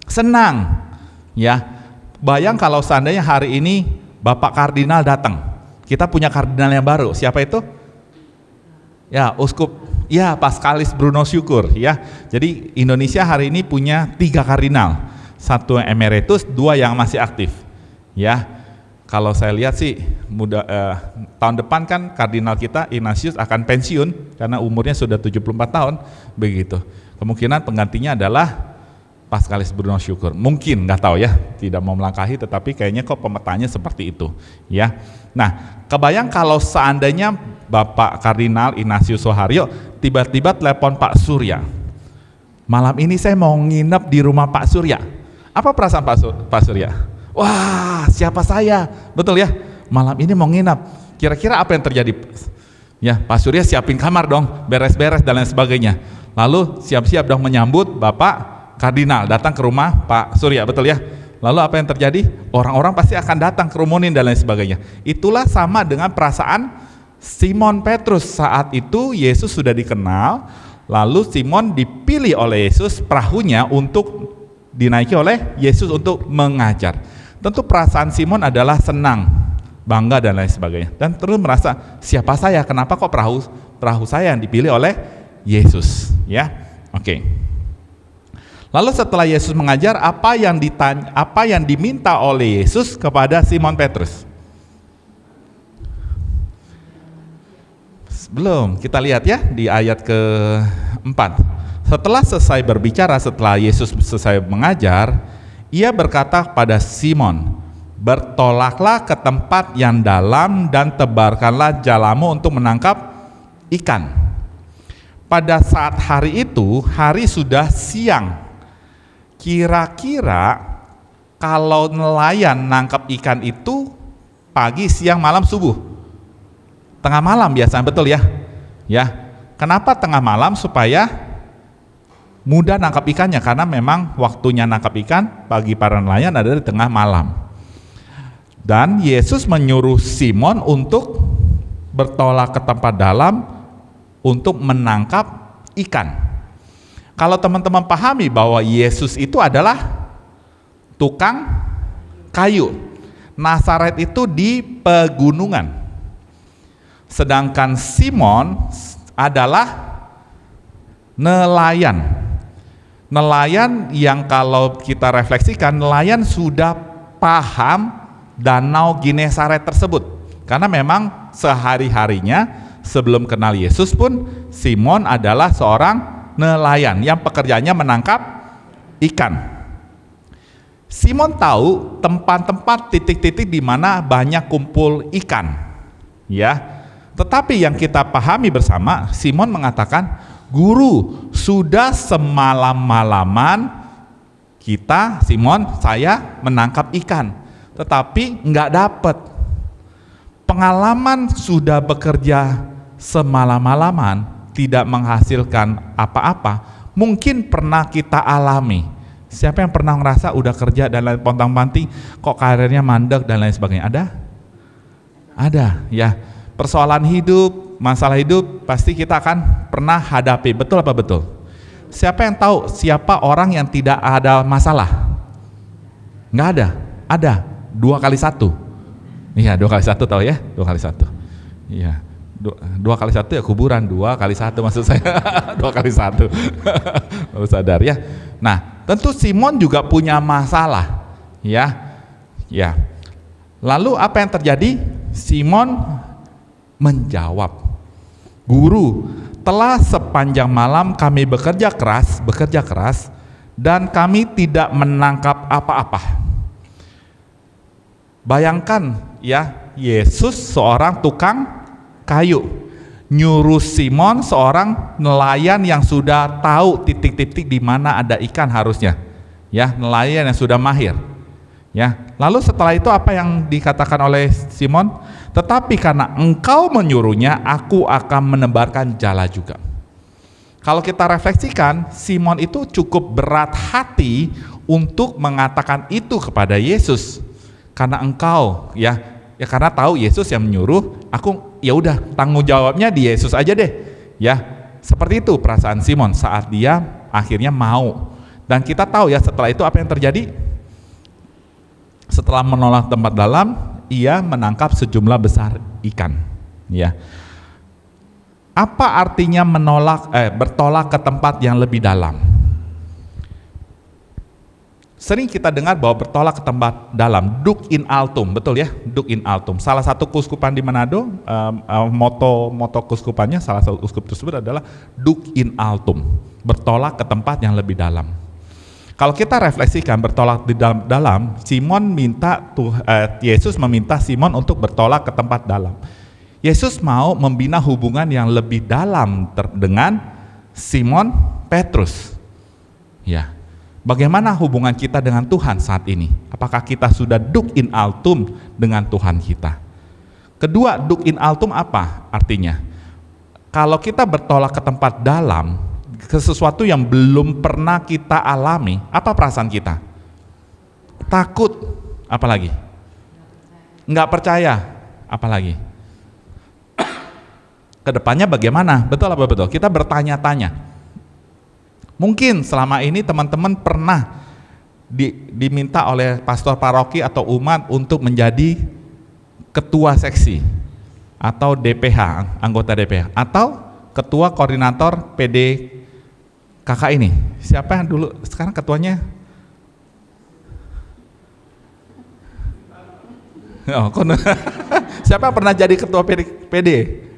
Senang. Ya. Bayang kalau seandainya hari ini Bapak Kardinal datang. Kita punya kardinal yang baru. Siapa itu? Ya, Uskup. Ya, Paskalis Bruno Syukur ya. Jadi Indonesia hari ini punya 3 kardinal. 1 yang emeritus, 2 yang masih aktif. Ya. Kalau saya lihat sih tahun depan kan kardinal kita Ignatius akan pensiun karena umurnya sudah 74 tahun begitu. Kemungkinan penggantinya adalah Paskalis Bruno Syukur. Mungkin, nggak tahu ya, tidak mau melangkahi, tetapi kayaknya kok pemetanya seperti itu ya. Nah, kebayang kalau seandainya Bapak Kardinal Ignatius Soeharyo tiba-tiba telepon Pak Surya, malam ini saya mau nginep di rumah Pak Surya. Apa perasaan Pak Surya? Wah, siapa saya? Betul ya, malam ini mau nginep. Kira-kira apa yang terjadi? Ya, Pak Surya siapin kamar dong, beres-beres dan lain sebagainya. Lalu siap-siap dong menyambut Bapak Kardinal datang ke rumah Pak Surya, betul ya? Lalu apa yang terjadi? Orang-orang pasti akan datang kerumunin dan lain sebagainya. Itulah sama dengan perasaan Simon Petrus. Saat itu Yesus sudah dikenal, lalu Simon dipilih oleh Yesus perahunya untuk dinaiki oleh Yesus untuk mengajar. Tentu perasaan Simon adalah senang, bangga dan lain sebagainya. Dan terus merasa, siapa saya? Kenapa kok perahu saya yang dipilih oleh Yesus? Ya, oke. Lalu setelah Yesus mengajar, apa yang diminta oleh Yesus kepada Simon Petrus? Belum, kita lihat ya di ayat ke-4. Setelah selesai berbicara, setelah Yesus selesai mengajar, ia berkata kepada Simon, bertolaklah ke tempat yang dalam dan tebarkanlah jalamu untuk menangkap ikan. Pada saat hari itu, hari sudah siang. Kira-kira kalau nelayan nangkap ikan itu pagi, siang, malam, subuh. Tengah malam biasanya, betul ya? Ya. Kenapa tengah malam? Supaya mudah nangkap ikannya, karena memang waktunya nangkap ikan bagi para nelayan ada di tengah malam. Dan Yesus menyuruh Simon untuk bertolak ke tempat dalam untuk menangkap ikan. Kalau teman-teman pahami bahwa Yesus itu adalah tukang kayu. Nazaret itu di pegunungan. Sedangkan Simon adalah nelayan. Nelayan yang kalau kita refleksikan, nelayan sudah paham danau Genesaret tersebut. Karena memang sehari-harinya sebelum kenal Yesus pun Simon adalah seorang nelayan yang pekerjaannya menangkap ikan. Simon tahu tempat-tempat titik-titik di mana banyak kumpul ikan. Ya. Tetapi yang kita pahami bersama, Simon mengatakan, "Guru, sudah semalam-malaman kita, Simon, saya menangkap ikan, tetapi nggak dapat. Pengalaman sudah bekerja semalam-malaman tidak menghasilkan apa-apa, mungkin pernah kita alami. Siapa yang pernah ngerasa udah kerja dan lain pontang-panting, kok karirnya mandek dan lain sebagainya? Ada? Ada, ya. Persoalan hidup, masalah hidup pasti kita akan pernah hadapi, betul apa betul? Siapa yang tahu siapa orang yang tidak ada masalah? Nggak ada, ada 2 kali 1. Iya, 2 kali 1 tahu ya, 2 kali 1. Iya, 2 kali 1 ya kuburan, 2 kali 1 maksud saya, 2 kali 1. Baru sadar ya. Nah, tentu Simon juga punya masalah, ya, ya. Lalu apa yang terjadi? Simon menjawab, "Guru, telah sepanjang malam kami bekerja keras dan kami tidak menangkap apa-apa." Bayangkan ya, Yesus seorang tukang kayu nyuruh Simon seorang nelayan yang sudah tahu titik-titik di mana ada ikan harusnya. Ya, nelayan yang sudah mahir. Ya, lalu setelah itu apa yang dikatakan oleh Simon? Tetapi karena engkau menyuruhnya, aku akan menebarkan jala juga. Kalau kita refleksikan, Simon itu cukup berat hati untuk mengatakan itu kepada Yesus. Karena engkau, ya karena tahu Yesus yang menyuruh, aku ya udah tanggung jawabnya di Yesus aja deh. Ya, seperti itu perasaan Simon saat dia akhirnya mau. Dan kita tahu ya setelah itu apa yang terjadi? Setelah menolak tempat dalam, ia menangkap sejumlah besar ikan. Ya. Apa artinya bertolak ke tempat yang lebih dalam? Sering kita dengar bahwa bertolak ke tempat dalam, Duc in altum, betul ya? Duc in altum. Salah satu keuskupan di Manado, moto keuskupannya, salah satu uskup tersebut adalah Duc in altum, bertolak ke tempat yang lebih dalam. Kalau kita refleksikan bertolak di dalam, Yesus meminta Simon untuk bertolak ke tempat dalam. Yesus mau membina hubungan yang lebih dalam dengan Simon Petrus. Ya, bagaimana hubungan kita dengan Tuhan saat ini? Apakah kita sudah duc in altum dengan Tuhan kita? Kedua, duc in altum apa artinya? Kalau kita bertolak ke tempat dalam, ke sesuatu yang belum pernah kita alami, apa perasaan kita? Takut, apalagi? Nggak percaya, apalagi? Kedepannya bagaimana? Betul apa betul? Kita bertanya-tanya. Mungkin selama ini teman-teman pernah diminta oleh pastor paroki atau umat untuk menjadi ketua seksi atau DPH, anggota DPH, atau ketua koordinator PDK kakak ini. Siapa yang dulu sekarang ketuanya? Oh, siapa yang pernah jadi ketua PD?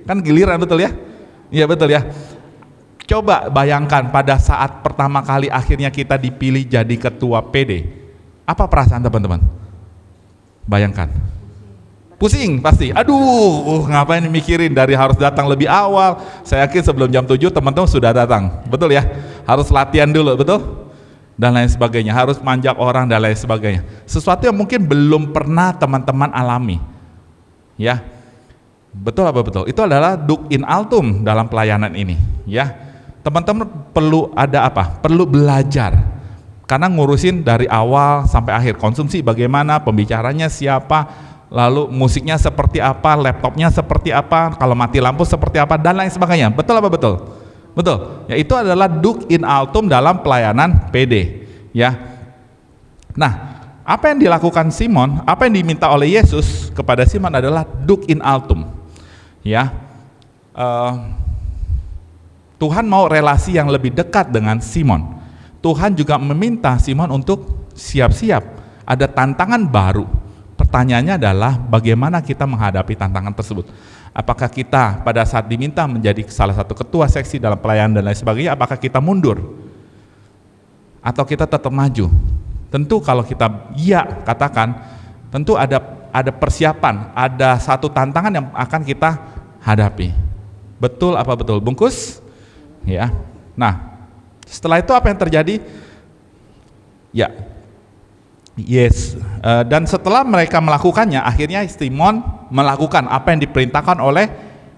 Kan giliran, betul ya? Iya betul ya. Coba bayangkan pada saat pertama kali akhirnya kita dipilih jadi ketua PD. Apa perasaan teman-teman? Bayangkan. Pusing pasti. Aduh, ngapain mikirin dari harus datang lebih awal. Saya yakin sebelum jam 7 teman-teman sudah datang. Betul ya? Harus latihan dulu, betul? Dan lain sebagainya, harus manjak orang dan lain sebagainya. Sesuatu yang mungkin belum pernah teman-teman alami. Ya. Betul apa betul? Itu adalah duk in altum dalam pelayanan ini, ya. Teman-teman perlu ada apa? Perlu belajar. Karena ngurusin dari awal sampai akhir, konsumsi bagaimana, pembicaranya siapa, lalu musiknya seperti apa, laptopnya seperti apa, kalau mati lampu seperti apa, dan lain sebagainya. Betul apa betul? Betul. Ya, itu adalah duk in altum dalam pelayanan PD, ya. Nah, apa yang dilakukan Simon, apa yang diminta oleh Yesus kepada Simon adalah duk in altum, ya. Tuhan mau relasi yang lebih dekat dengan Simon. Tuhan juga meminta Simon untuk siap-siap. Ada tantangan baru. Pertanyaannya adalah bagaimana kita menghadapi tantangan tersebut. Apakah kita pada saat diminta menjadi salah satu ketua seksi dalam pelayanan dan lain sebagainya, apakah kita mundur? Atau kita tetap maju? Tentu kalau kita iya katakan, tentu ada persiapan, ada satu tantangan yang akan kita hadapi. Betul apa betul? Bungkus? Ya. Nah, setelah itu apa yang terjadi? Ya. Yes, dan setelah mereka melakukannya, akhirnya Simon melakukan apa yang diperintahkan oleh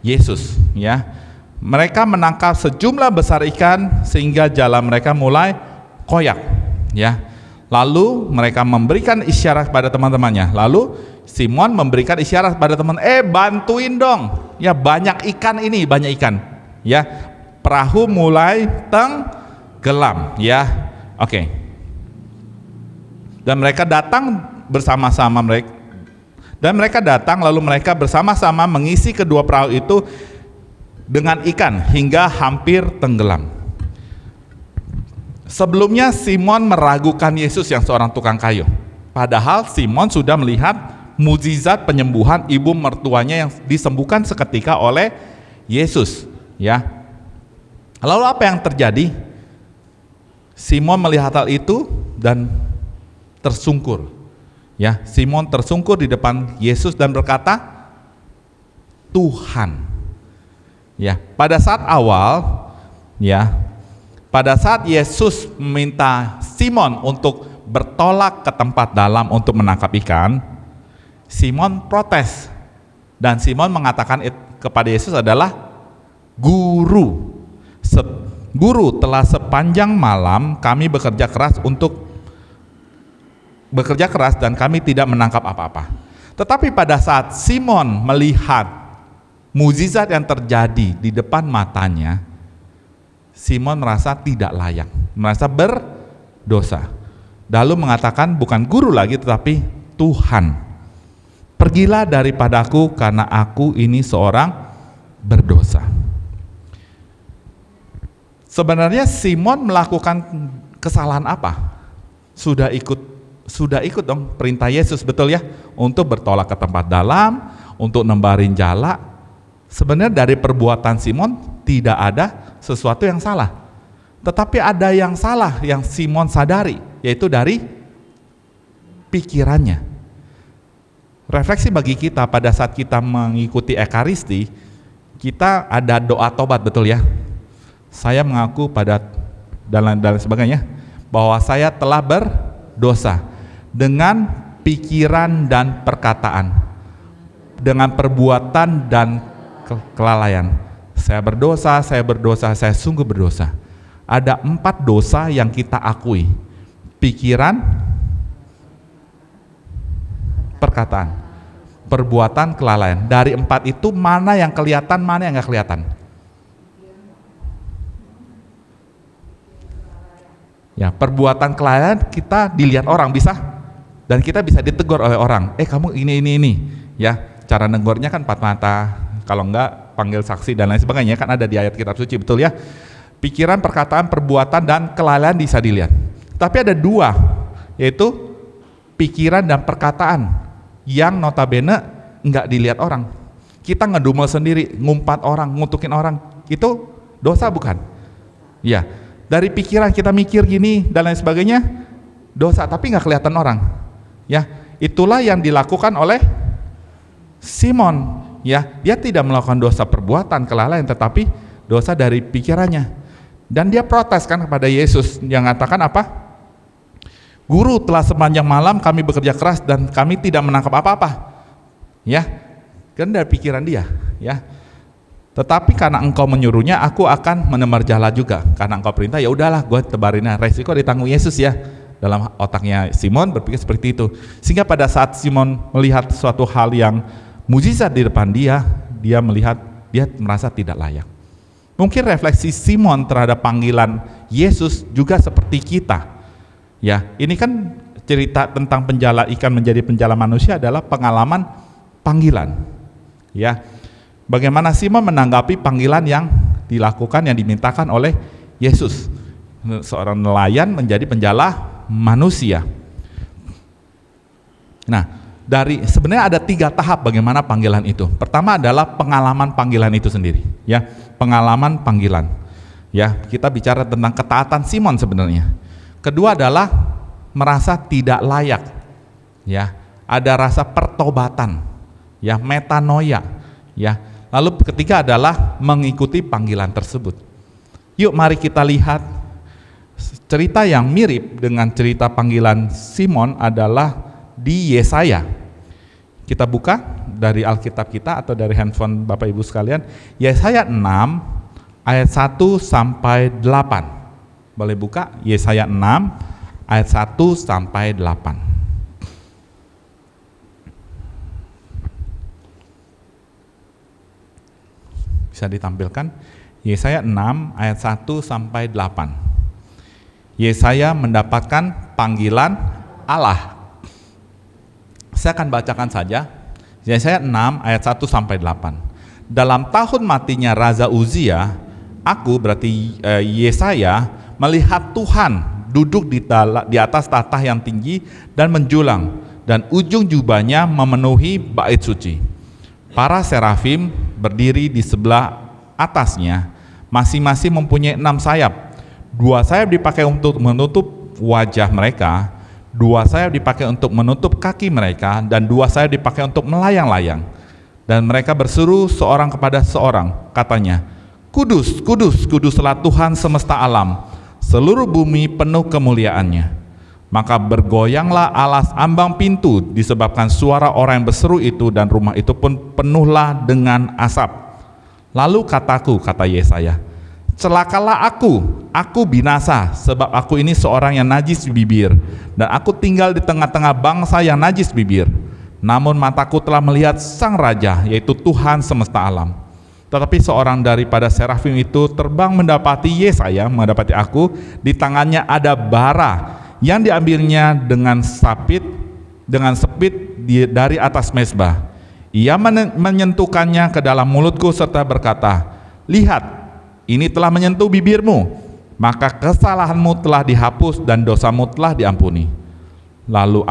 Yesus. Ya, mereka menangkap sejumlah besar ikan sehingga jalan mereka mulai koyak. Ya, lalu mereka memberikan isyarat pada teman-temannya. Lalu Simon memberikan isyarat pada teman, bantuin dong. Ya, banyak ikan ini, banyak ikan. Ya, perahu mulai tenggelam. Ya, oke. Dan mereka datang bersama-sama mereka datang lalu mereka bersama-sama mengisi kedua perahu itu dengan ikan hingga hampir tenggelam. Sebelumnya Simon meragukan Yesus yang seorang tukang kayu. Padahal Simon sudah melihat mukjizat penyembuhan ibu mertuanya yang disembuhkan seketika oleh Yesus, ya. Lalu apa yang terjadi? Simon melihat hal itu dan tersungkur. Ya, Simon tersungkur di depan Yesus dan berkata, Tuhan. Ya, pada saat awal, ya, pada saat Yesus meminta Simon untuk bertolak ke tempat dalam untuk menangkap ikan, Simon protes. Dan Simon mengatakan kepada Yesus adalah, Guru, Guru, telah sepanjang malam kami bekerja keras dan kami tidak menangkap apa-apa. Tetapi pada saat Simon melihat mukjizat yang terjadi di depan matanya, Simon merasa tidak layak, merasa berdosa. Lalu mengatakan bukan guru lagi tetapi Tuhan. Pergilah daripadaku karena aku ini seorang berdosa. Sebenarnya Simon melakukan kesalahan apa? Sudah ikut dong perintah Yesus, betul ya, untuk bertolak ke tempat dalam, untuk nembarin jala. Sebenarnya dari perbuatan Simon tidak ada sesuatu yang salah, tetapi ada yang salah yang Simon sadari, yaitu dari pikirannya. Refleksi bagi kita pada saat kita mengikuti Ekaristi, kita ada doa tobat, betul ya. Saya mengaku pada dan sebagainya bahwa saya telah berdosa dengan pikiran dan perkataan, dengan perbuatan dan kelalaian. Saya berdosa, saya sungguh berdosa. Ada 4 dosa yang kita akui: pikiran, perkataan, perbuatan, kelalaian. Dari 4 itu mana yang kelihatan, mana yang nggak kelihatan? Ya, perbuatan kelalaian kita dilihat orang bisa, dan kita bisa ditegur oleh orang. Kamu ini, ya. Cara negornya kan 4 mata, kalau enggak panggil saksi dan lain sebagainya, kan ada di ayat kitab suci, betul ya. pikiran, perkataan, perbuatan, dan kelalaian bisa dilihat. Tapi ada dua, yaitu pikiran dan perkataan yang notabene nggak dilihat orang. Kita ngedumel sendiri, ngumpat orang, ngutukin orang, itu dosa bukan? Ya, dari pikiran kita mikir gini dan lain sebagainya, dosa, tapi nggak kelihatan orang. Ya, itulah yang dilakukan oleh Simon. Ya, dia tidak melakukan dosa perbuatan, kelalaian, tetapi dosa dari pikirannya. Dan dia protes kan kepada Yesus yang mengatakan apa? Guru, telah sepanjang malam kami bekerja keras dan kami tidak menangkap apa-apa. Ya, kan dari pikiran dia. Ya, tetapi karena engkau menyuruhnya, aku akan menembar jala juga. Karena engkau perintah, ya udahlah, gue tebarinnya. Resiko ditanggung Yesus ya. Dalam otaknya Simon berpikir seperti itu. Sehingga pada saat Simon melihat suatu hal yang mujizat di depan dia, dia melihat, dia merasa tidak layak. Mungkin refleksi Simon terhadap panggilan Yesus juga seperti kita. Ya, ini kan cerita tentang penjala ikan menjadi penjala manusia adalah pengalaman panggilan. Ya, bagaimana Simon menanggapi panggilan yang dilakukan, yang dimintakan oleh Yesus. Seorang nelayan menjadi penjala manusia. Nah, sebenarnya ada 3 tahap bagaimana panggilan itu. Pertama adalah pengalaman panggilan itu sendiri, ya, pengalaman panggilan. Ya, kita bicara tentang ketaatan Simon sebenarnya. Kedua adalah merasa tidak layak, ya, ada rasa pertobatan, ya, metanoia, ya. Lalu ketiga adalah mengikuti panggilan tersebut. Yuk, mari kita lihat cerita yang mirip dengan cerita panggilan Simon adalah di Yesaya. Kita buka dari Alkitab kita atau dari handphone Bapak Ibu sekalian, Yesaya 6 ayat 1 sampai 8. Boleh buka Yesaya 6 ayat 1 sampai 8. Bisa ditampilkan Yesaya 6 ayat 1 sampai 8. Yesaya mendapatkan panggilan Allah. Saya akan bacakan saja. Yesaya 6 ayat 1 sampai 8. Dalam tahun matinya Raja Uzia, aku berarti Yesaya melihat Tuhan duduk di atas tahta yang tinggi dan menjulang, dan ujung jubahnya memenuhi bait suci. Para serafim berdiri di sebelah atasnya, masing-masing mempunyai 6 sayap. 2 sayap dipakai untuk menutup wajah mereka, 2 sayap dipakai untuk menutup kaki mereka, dan 2 sayap dipakai untuk melayang-layang. Dan mereka berseru seorang kepada seorang, katanya, Kudus, kudus, kuduslah Tuhan semesta alam, seluruh bumi penuh kemuliaannya. Maka bergoyanglah alas ambang pintu disebabkan suara orang yang berseru itu, dan rumah itu pun penuhlah dengan asap. Lalu kataku, kata Yesaya, celakalah aku binasa, sebab aku ini seorang yang najis bibir, dan aku tinggal di tengah-tengah bangsa yang najis bibir. Namun mataku telah melihat Sang Raja, yaitu Tuhan semesta alam. Tetapi seorang daripada serafim itu terbang mendapati Yesaya, mendapati aku, di tangannya ada bara yang diambilnya dengan sepit dari atas mezbah. Ia menyentuhkannya ke dalam mulutku serta berkata, lihat, ini telah menyentuh bibirmu, maka kesalahanmu telah dihapus dan dosamu telah diampuni. Lalu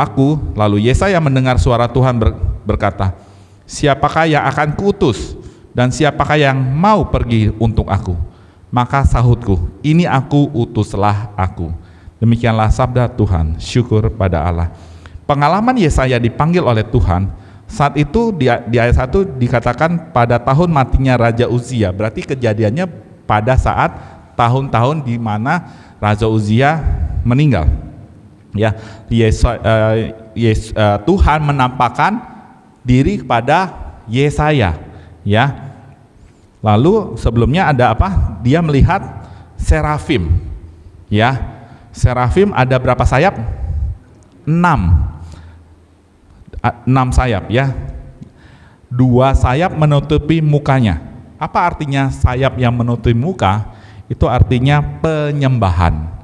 Yesaya mendengar suara Tuhan berkata, siapakah yang akan kuutus dan siapakah yang mau pergi untuk aku? Maka sahutku, ini aku, utuslah aku. Demikianlah sabda Tuhan, syukur pada Allah. Pengalaman Yesaya dipanggil oleh Tuhan, saat itu di ayat 1 dikatakan pada tahun matinya Raja Uzia, berarti kejadiannya pada saat tahun-tahun di mana Raja Uzia meninggal. Ya, Tuhan menampakkan diri kepada Yesaya. Ya, lalu sebelumnya ada apa? Dia melihat serafim. Ya, serafim ada berapa sayap? 6 sayap ya. 2 sayap menutupi mukanya. Apa artinya sayap yang menutupi muka? Itu artinya penyembahan.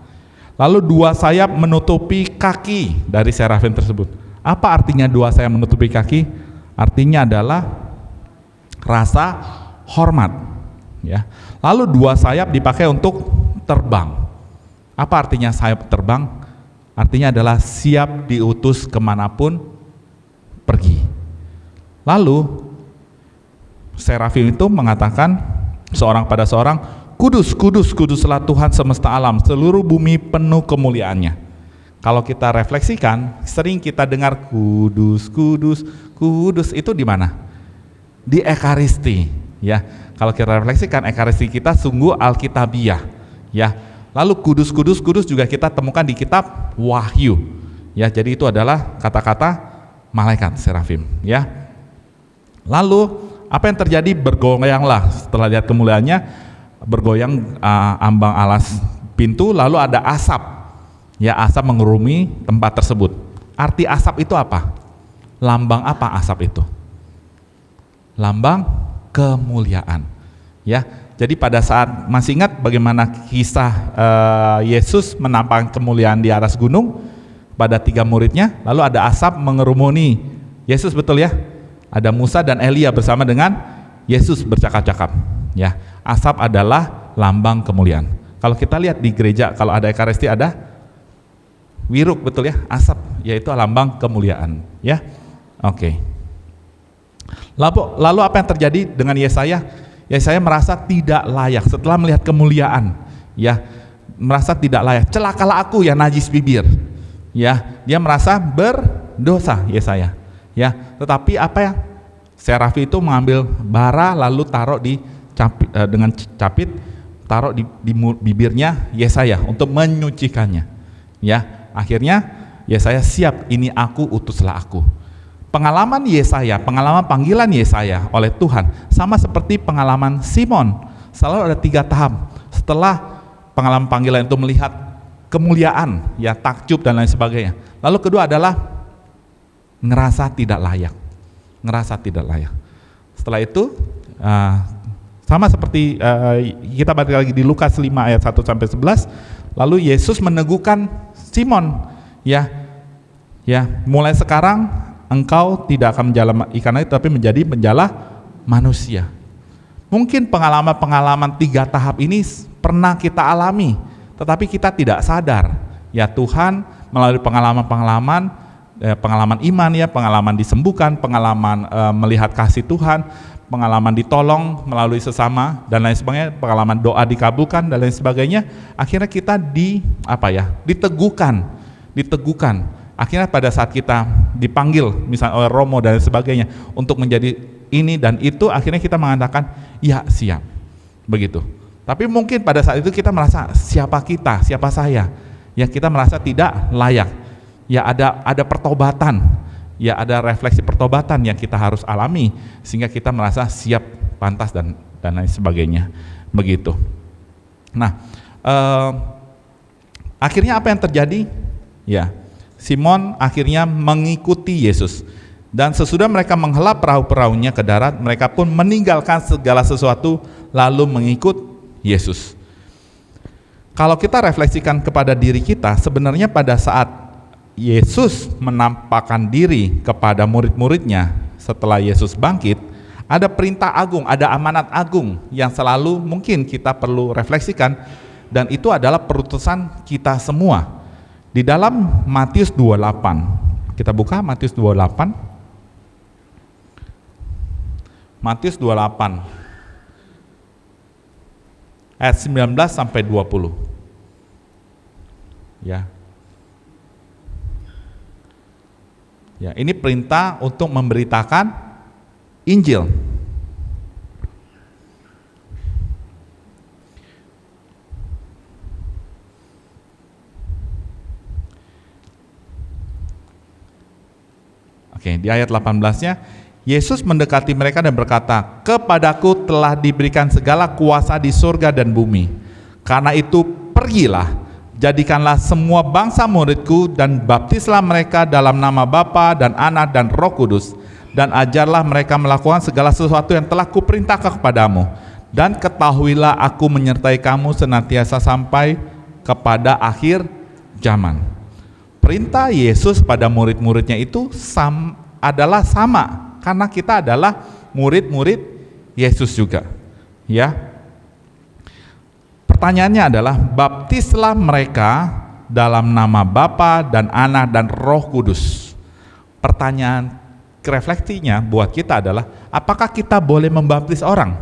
Lalu 2 sayap menutupi kaki dari serafim tersebut. Apa artinya 2 sayap menutupi kaki? Artinya adalah rasa hormat. Ya. Lalu 2 sayap dipakai untuk terbang. Apa artinya sayap terbang? Artinya adalah siap diutus kemanapun pergi. Lalu serafim itu mengatakan seorang pada seorang, kudus, kudus, kuduslah Tuhan semesta alam, seluruh bumi penuh kemuliaannya. Kalau kita refleksikan, sering kita dengar kudus, kudus, kudus, itu di mana? Di Ekaristi, ya. Kalau kita refleksikan, Ekaristi kita sungguh alkitabiah, ya. Lalu kudus, kudus, kudus juga kita temukan di kitab Wahyu, ya. Jadi itu adalah kata-kata malaikat serafim, ya. Lalu apa yang terjadi? Bergoyanglah setelah lihat kemuliaannya, bergoyang ambang alas pintu, lalu ada asap, ya, asap mengerumi tempat tersebut. Arti asap itu apa? Lambang apa asap itu? Lambang kemuliaan, ya. Jadi pada saat, masih ingat bagaimana kisah Yesus menampakkan kemuliaan di atas gunung pada 3 muridnya, lalu ada asap mengerumuni Yesus, betul ya? Ada Musa dan Elia bersama dengan Yesus bercakap-cakap, ya. Asap adalah lambang kemuliaan. Kalau kita lihat di gereja, kalau ada Ekaristi ada wiruk, betul ya? Asap, yaitu lambang kemuliaan, ya. Oke. Lalu apa yang terjadi dengan Yesaya? Yesaya merasa tidak layak setelah melihat kemuliaan, ya, merasa tidak layak. Celakalah aku yang najis bibir, ya. Dia merasa berdosa Yesaya, ya. Tetapi apa ya? Serafim itu mengambil bara lalu taruh di dengan capit, taruh di bibirnya Yesaya untuk menyucikannya, ya. Akhirnya Yesaya siap, ini aku, utuslah aku. Pengalaman Yesaya, pengalaman panggilan Yesaya oleh Tuhan sama seperti pengalaman Simon. Selalu ada 3 tahap. Setelah pengalaman panggilan itu melihat kemuliaan, ya, takjub dan lain sebagainya. Lalu kedua adalah ngerasa tidak layak. Ngerasa tidak layak. Setelah itu sama seperti kita balik lagi di Lukas 5 ayat 1 sampai 11. Lalu Yesus meneguhkan Simon, ya, mulai sekarang engkau tidak akan menjala ikan lagi, tapi menjadi penjala manusia. Mungkin pengalaman-pengalaman 3 tahap ini pernah kita alami, tetapi kita tidak sadar. Ya, Tuhan melalui pengalaman-pengalaman, pengalaman iman, ya, pengalaman disembuhkan, pengalaman melihat kasih Tuhan, pengalaman ditolong melalui sesama dan lain sebagainya, pengalaman doa dikabulkan dan lain sebagainya. Akhirnya kita diteguhkan. Akhirnya pada saat kita dipanggil misalnya oleh Romo dan sebagainya untuk menjadi ini dan itu, akhirnya kita mengatakan ya siap, begitu. Tapi mungkin pada saat itu kita merasa siapa saya, ya, kita merasa tidak layak, ya, ada pertobatan, ya, ada refleksi pertobatan yang kita harus alami sehingga kita merasa siap, pantas dan lain sebagainya, begitu. Nah, akhirnya apa yang terjadi? Ya, Simon akhirnya mengikuti Yesus, dan sesudah mereka menghela perahu-perahunya ke darat, mereka pun meninggalkan segala sesuatu lalu mengikut Yesus. Kalau kita refleksikan kepada diri kita, sebenarnya pada saat Yesus menampakkan diri kepada murid-muridnya setelah Yesus bangkit, ada perintah agung, ada amanat agung yang selalu mungkin kita perlu refleksikan, dan itu adalah perutusan kita semua. Di dalam Matius 28, kita buka Matius 28. Matius 28 ayat 19 sampai 20. Ya. Ya, ini perintah untuk memberitakan Injil. Oke, di ayat 18-nya, Yesus mendekati mereka dan berkata, "Kepadaku telah diberikan segala kuasa di surga dan bumi. Karena itu pergilah, jadikanlah semua bangsa muridku dan baptislah mereka dalam nama Bapa dan Anak dan Roh Kudus, dan ajarlah mereka melakukan segala sesuatu yang telah kuperintahkan kepadamu. Dan ketahuilah aku menyertai kamu senantiasa sampai kepada akhir zaman." Perintah Yesus pada murid-muridnya itu adalah sama, karena kita adalah murid-murid Yesus juga, ya. Pertanyaannya adalah, baptislah mereka dalam nama Bapa dan Anak dan Roh Kudus. Pertanyaan refleksinya buat kita adalah, apakah kita boleh membaptis orang?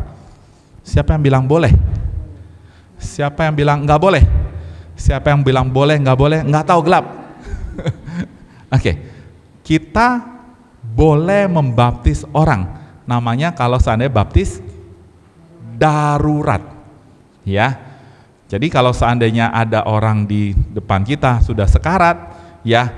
Siapa yang bilang boleh? Siapa yang bilang enggak boleh? Siapa yang bilang boleh, enggak boleh? Enggak tahu, gelap. Oke. Kita boleh membaptis orang. Namanya kalau seandainya baptis darurat. Ya. Jadi kalau seandainya ada orang di depan kita sudah sekarat, ya,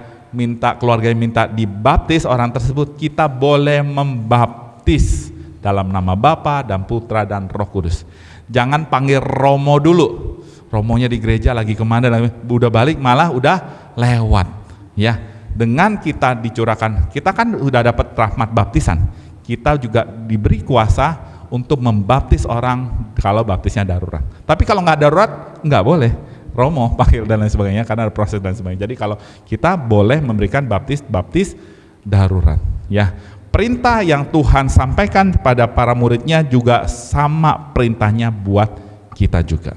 keluarganya minta dibaptis orang tersebut, kita boleh membaptis dalam nama Bapa dan Putra dan Roh Kudus. Jangan panggil Romo dulu. Romonya di gereja lagi kemana, udah balik malah udah lewat. Ya, dengan kita dicurahkan, kita kan udah dapat rahmat baptisan. Kita juga diberi kuasa untuk membaptis orang kalau baptisnya darurat. Tapi kalau nggak darurat, nggak boleh Romo panggil dan lain sebagainya karena ada proses dan sebagainya. Jadi kalau kita boleh memberikan baptis darurat. Ya, perintah yang Tuhan sampaikan kepada para muridnya juga sama perintahnya buat kita juga.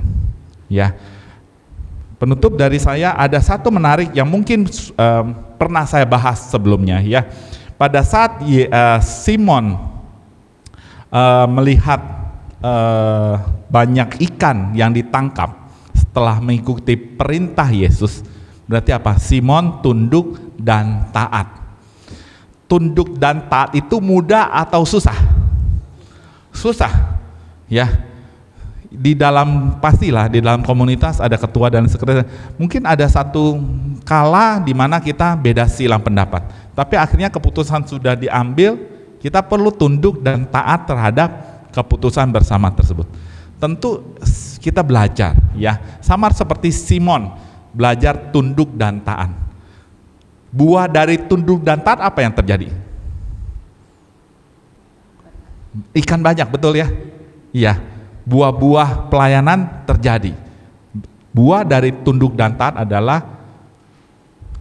Ya, penutup dari saya ada satu menarik yang mungkin pernah saya bahas sebelumnya. Ya, pada saat Simon melihat banyak ikan yang ditangkap setelah mengikuti perintah Yesus, berarti apa? Simon tunduk dan taat. Tunduk dan taat itu mudah atau susah? Susah. Ya. Pastilah di dalam komunitas ada ketua dan sekretaris. Mungkin ada satu kala di mana kita beda silang pendapat. Tapi akhirnya keputusan sudah diambil, kita perlu tunduk dan taat terhadap keputusan bersama tersebut. Tentu kita belajar, ya, sama seperti Simon belajar tunduk dan taat. Buah dari tunduk dan taat apa yang terjadi? Ikan banyak, betul ya? Iya. Buah-buah pelayanan terjadi. Buah dari tunduk dan taat adalah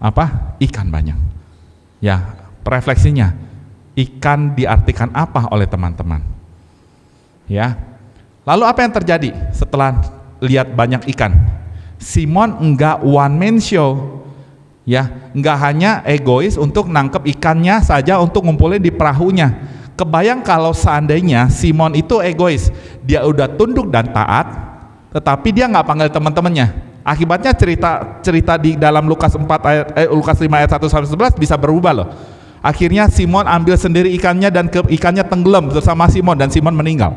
apa? Ikan banyak. Ya, refleksinya, ikan diartikan apa oleh teman-teman? Ya. Lalu apa yang terjadi setelah lihat banyak ikan? Simon enggak one man show. Ya, enggak hanya egois untuk nangkep ikannya saja untuk ngumpulin di perahunya. Kebayang kalau seandainya Simon itu egois, dia udah tunduk dan taat, tetapi dia nggak panggil teman-temannya. Akibatnya cerita di dalam Lukas 5 ayat 1 sampai 11 bisa berubah loh. Akhirnya Simon ambil sendiri ikannya dan ikannya tenggelam bersama Simon dan Simon meninggal.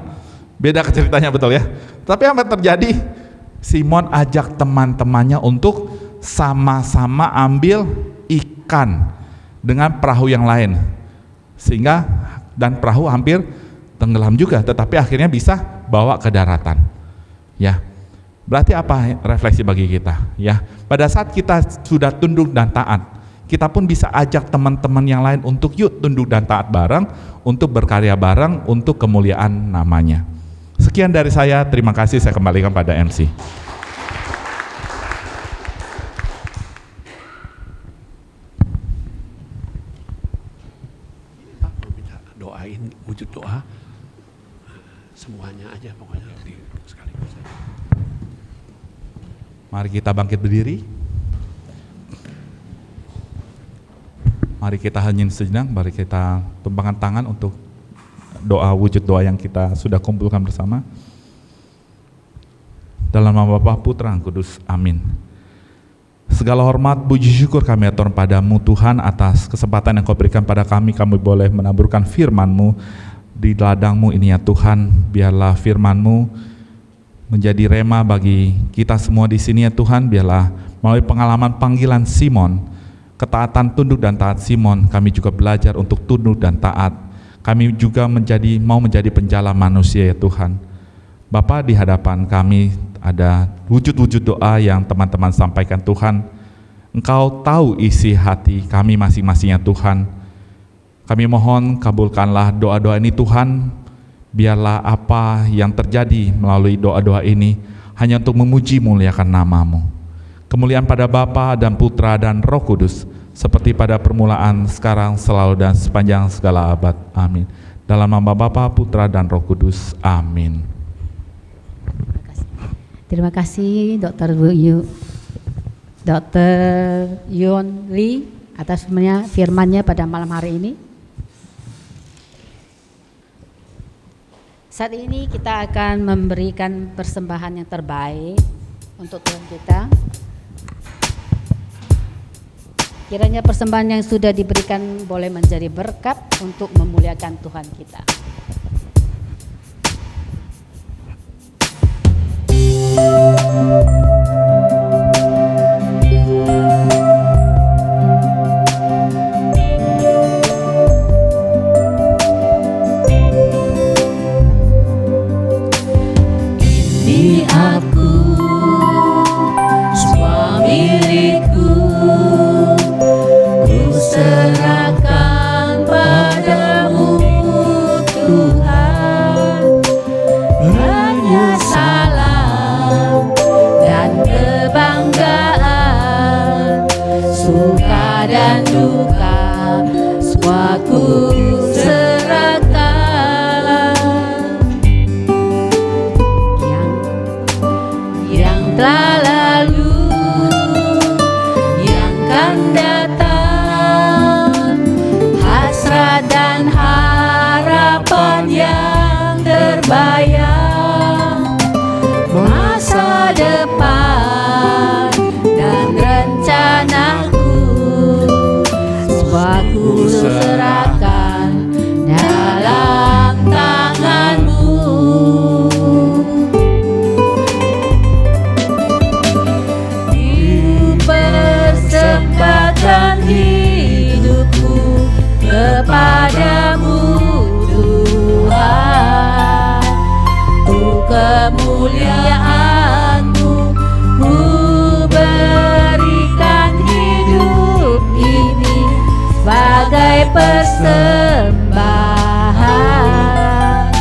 Beda ceritanya, betul ya. Tapi apa yang terjadi? Simon ajak teman-temannya untuk sama-sama ambil ikan dengan perahu yang lain, sehingga dan perahu hampir tenggelam juga, tetapi akhirnya bisa bawa ke daratan. Ya, berarti apa refleksi bagi kita? Ya, pada saat kita sudah tunduk dan taat, kita pun bisa ajak teman-teman yang lain untuk yuk tunduk dan taat bareng, untuk berkarya bareng, untuk kemuliaan namanya. Sekian dari saya, terima kasih, saya kembalikan pada MC. Wujud doa semuanya aja pokoknya sekaligus. Mari kita bangkit berdiri. Mari kita hening sejenak, mari kita tumpangkan tangan untuk doa, wujud doa yang kita sudah kumpulkan bersama. Dalam nama Bapa, Putra, dan Kudus. Amin. Segala hormat, puji syukur kami atur padamu Tuhan atas kesempatan yang Kau berikan pada kami boleh menaburkan firman-Mu di ladang-Mu ini ya Tuhan. Biarlah firman-Mu menjadi rema bagi kita semua di sini ya Tuhan. Biarlah melalui pengalaman panggilan Simon, ketaatan tunduk dan taat Simon, kami juga belajar untuk tunduk dan taat. Kami juga mau menjadi penjala manusia ya Tuhan. Bapa, di hadapan kami ada wujud-wujud doa yang teman-teman sampaikan Tuhan. Engkau tahu isi hati kami masing-masingnya Tuhan. Kami mohon kabulkanlah doa-doa ini Tuhan. Biarlah apa yang terjadi melalui doa-doa ini hanya untuk memuji muliakan nama-Mu. Kemuliaan pada Bapa dan Putra dan Roh Kudus, seperti pada permulaan, sekarang, selalu, dan sepanjang segala abad. Amin. Dalam nama Bapa, Putra, dan Roh Kudus. Amin. Terima kasih Dr. Yuan Lee atas firman-Nya pada malam hari ini. Saat ini kita akan memberikan persembahan yang terbaik untuk Tuhan kita. Kiranya persembahan yang sudah diberikan boleh menjadi berkat untuk memuliakan Tuhan kita. Ini aku, semua milikku, ku serahkan padamu Tuhan. Hanya salam dan kebanggaan, suka dan duka, semua ku serahkan. Yang telah lalu, yang akan datang, hasrat dan harapan yang terbayang, masa depan dan rencanaku, semua ku serahkan dalam tangan-Mu. Persembahkan hidupku kepadamu Tuhan, untuk kemuliaan-Mu ku berikan hidup ini sebagai persembahan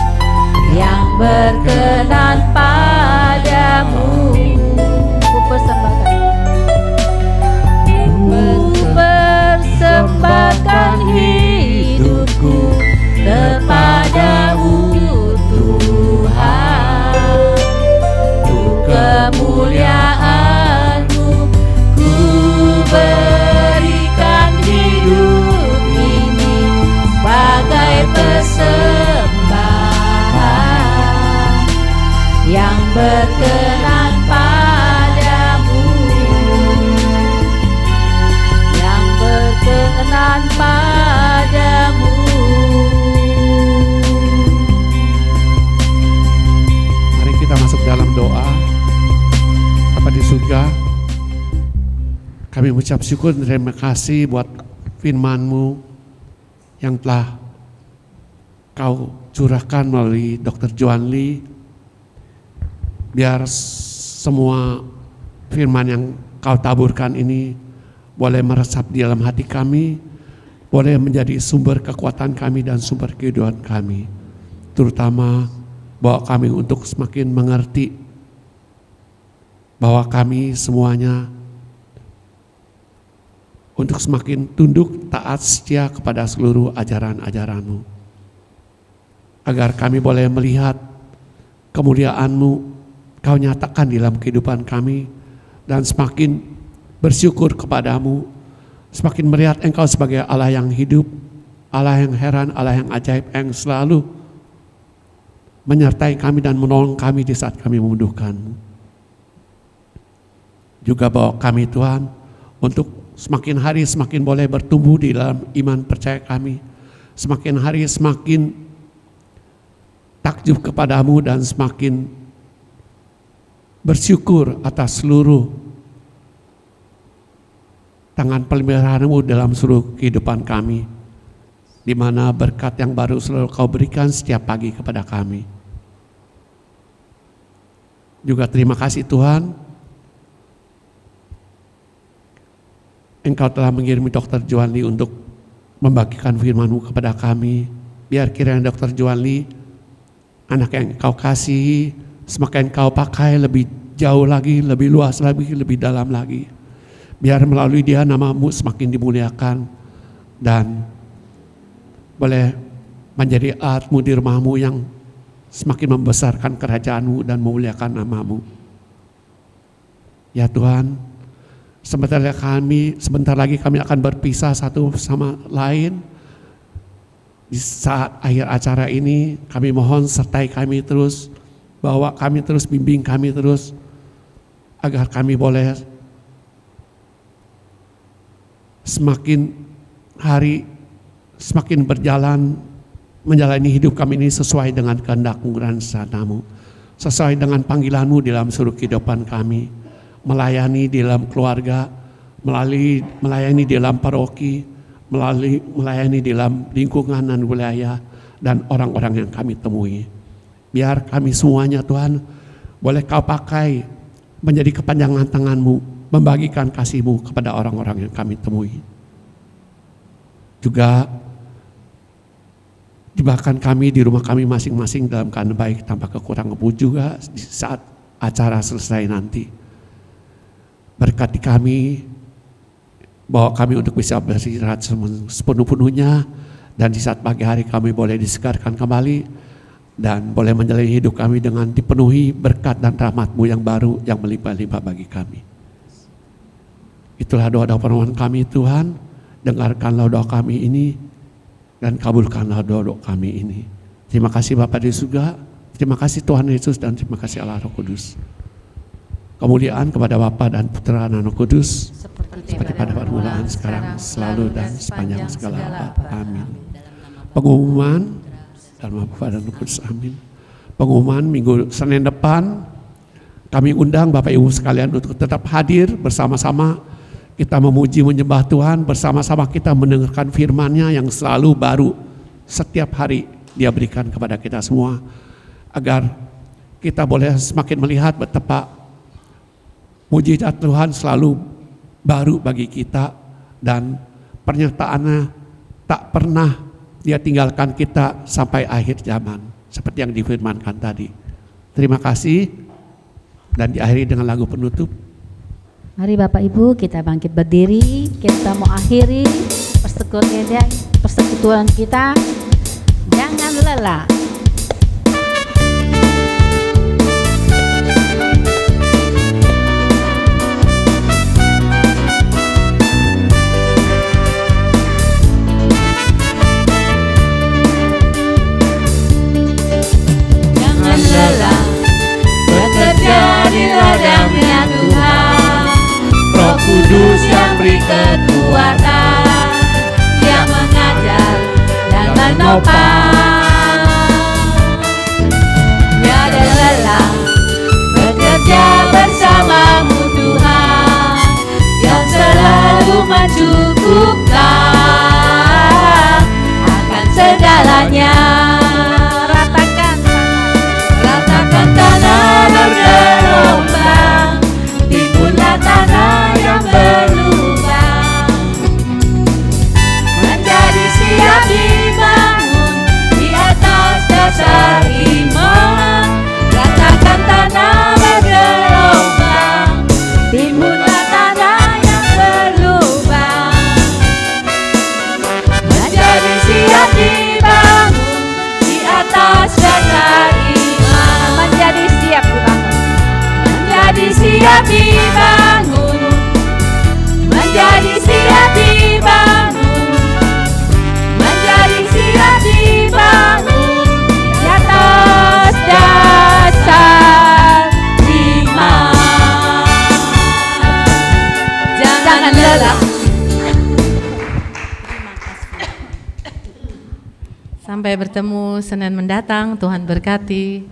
yang berkenan padamu. Ku persembahkan hidupku kepadamu Tuhan, untuk kemuliaan-Mu ku berikan hidup ini sebagai persembahan yang berkenan padamu, yang berkenan padamu. Mari kita masuk dalam doa. Bapa di surga, kami mengucap syukur dan terima kasih buat firman-Mu yang telah Kau curahkan melalui Dr. Yuan Lee. Biar semua firman yang Kau taburkan ini boleh meresap di dalam hati kami, boleh menjadi sumber kekuatan kami dan sumber kehidupan kami. Terutama bahwa kami untuk semakin mengerti bahwa kami semuanya untuk semakin tunduk taat setia kepada seluruh ajaran-ajaran-Mu. Agar kami boleh melihat kemuliaan-Mu Kau nyatakan di dalam kehidupan kami, dan semakin bersyukur kepadamu, semakin melihat Engkau sebagai Allah yang hidup, Allah yang heran, Allah yang ajaib, yang selalu menyertai kami dan menolong kami di saat kami membutuhkan-Mu. Juga bawa kami Tuhan untuk semakin hari semakin boleh bertumbuh di dalam iman percaya kami, semakin hari semakin takjub kepadamu dan semakin bersyukur atas seluruh tangan peliharaan-Mu dalam seluruh kehidupan kami, di mana berkat yang baru selalu Kau berikan setiap pagi kepada kami. Juga terima kasih Tuhan, Engkau telah mengirimi Dr. Yuan Lee untuk membagikan firman-Mu kepada kami. Biar kiranya Dr. Yuan Lee, anak yang Engkau kasihi, semakin Kau pakai lebih jauh lagi, lebih luas lagi, lebih dalam lagi. Biar melalui dia nama-Mu semakin dimuliakan dan boleh menjadi alat-Mu di rumah-Mu yang semakin membesarkan kerajaan-Mu dan memuliakan nama-Mu. Ya Tuhan, sebentar lagi kami akan berpisah satu sama lain. Di saat akhir acara ini, kami mohon sertai kami terus, bawa kami terus, bimbing kami terus, agar kami boleh semakin hari, semakin berjalan, menjalani hidup kami ini sesuai dengan kehendak-Mu dan rencana-Mu, sesuai dengan panggilan-Mu dalam seluruh kehidupan kami, melayani di dalam keluarga, melayani di dalam paroki, melayani di dalam lingkungan dan wilayah dan orang-orang yang kami temui. Biar kami semuanya Tuhan boleh Kau pakai menjadi kepanjangan tangan-Mu, membagikan kasih-Mu kepada orang-orang yang kami temui. Juga bahkan kami di rumah kami masing-masing dalam keadaan baik tanpa kekurangan pun juga di saat acara selesai nanti. Berkati kami, bawa kami untuk bisa beristirahat sepenuh-penuhnya, dan di saat pagi hari kami boleh disegarkan kembali dan boleh menjalani hidup kami dengan dipenuhi berkat dan rahmat-Mu yang baru yang melimpah-limpah bagi kami. Itulah doa-doa permohonan kami Tuhan, dengarkanlah doa kami ini dan kabulkanlah doa-doa kami ini. Terima kasih Bapa di surga, terima kasih Tuhan Yesus, dan terima kasih Allah Roh Kudus. Kemuliaan kepada Bapa dan Putra dan Roh Kudus, seperti pada permulaan, sekarang, selalu, dan sepanjang segala abad. Amin. Pengumuman dalam Bapa dan Roh Kudus. Amin. Pengumuman minggu Senin depan, kami undang Bapak Ibu sekalian untuk tetap hadir bersama-sama. Kita memuji menyembah Tuhan, bersama-sama kita mendengarkan firman-Nya yang selalu baru. Setiap hari Dia berikan kepada kita semua, agar kita boleh semakin melihat betapa mujizat Tuhan selalu baru bagi kita, dan pernyataannya tak pernah Dia tinggalkan kita sampai akhir zaman, seperti yang difirmankan tadi. Terima kasih, dan diakhiri dengan lagu penutup. Mari Bapak Ibu kita bangkit berdiri, kita mau akhiri persekutuan kita. Jangan lelah. Jangan lelah bekerja di ladangnya Tuhan. Roh Kudus yang beri kekuatan, yang mengajar dan menopang. Tiada lelah bekerja bersamamu Tuhan, yang selalu mencukupkan akan segalanya. Ratakan tanah bergelombang, timbullah tanah yang berlubang, menjadi siap dibangun di atas dasar iman. Ratakan tanah bergelombang, timbullah tanah yang berlubang, menjadi siap dibangun di atas dasar iman. Menjadi siap dibangun, menjadi siap dibangun, menjadi siap dibangun, menjadi siap dibangun di atas dasar iman. Jangan lelah. Sampai bertemu Senin mendatang, Tuhan berkati.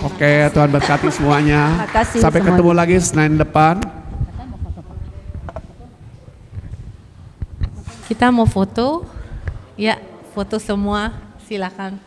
Oke, Tuhan berkati semuanya. Terima kasih Sampai semuanya. ketemu lagi Senin depan. Kita mau foto, ya foto semua, silakan.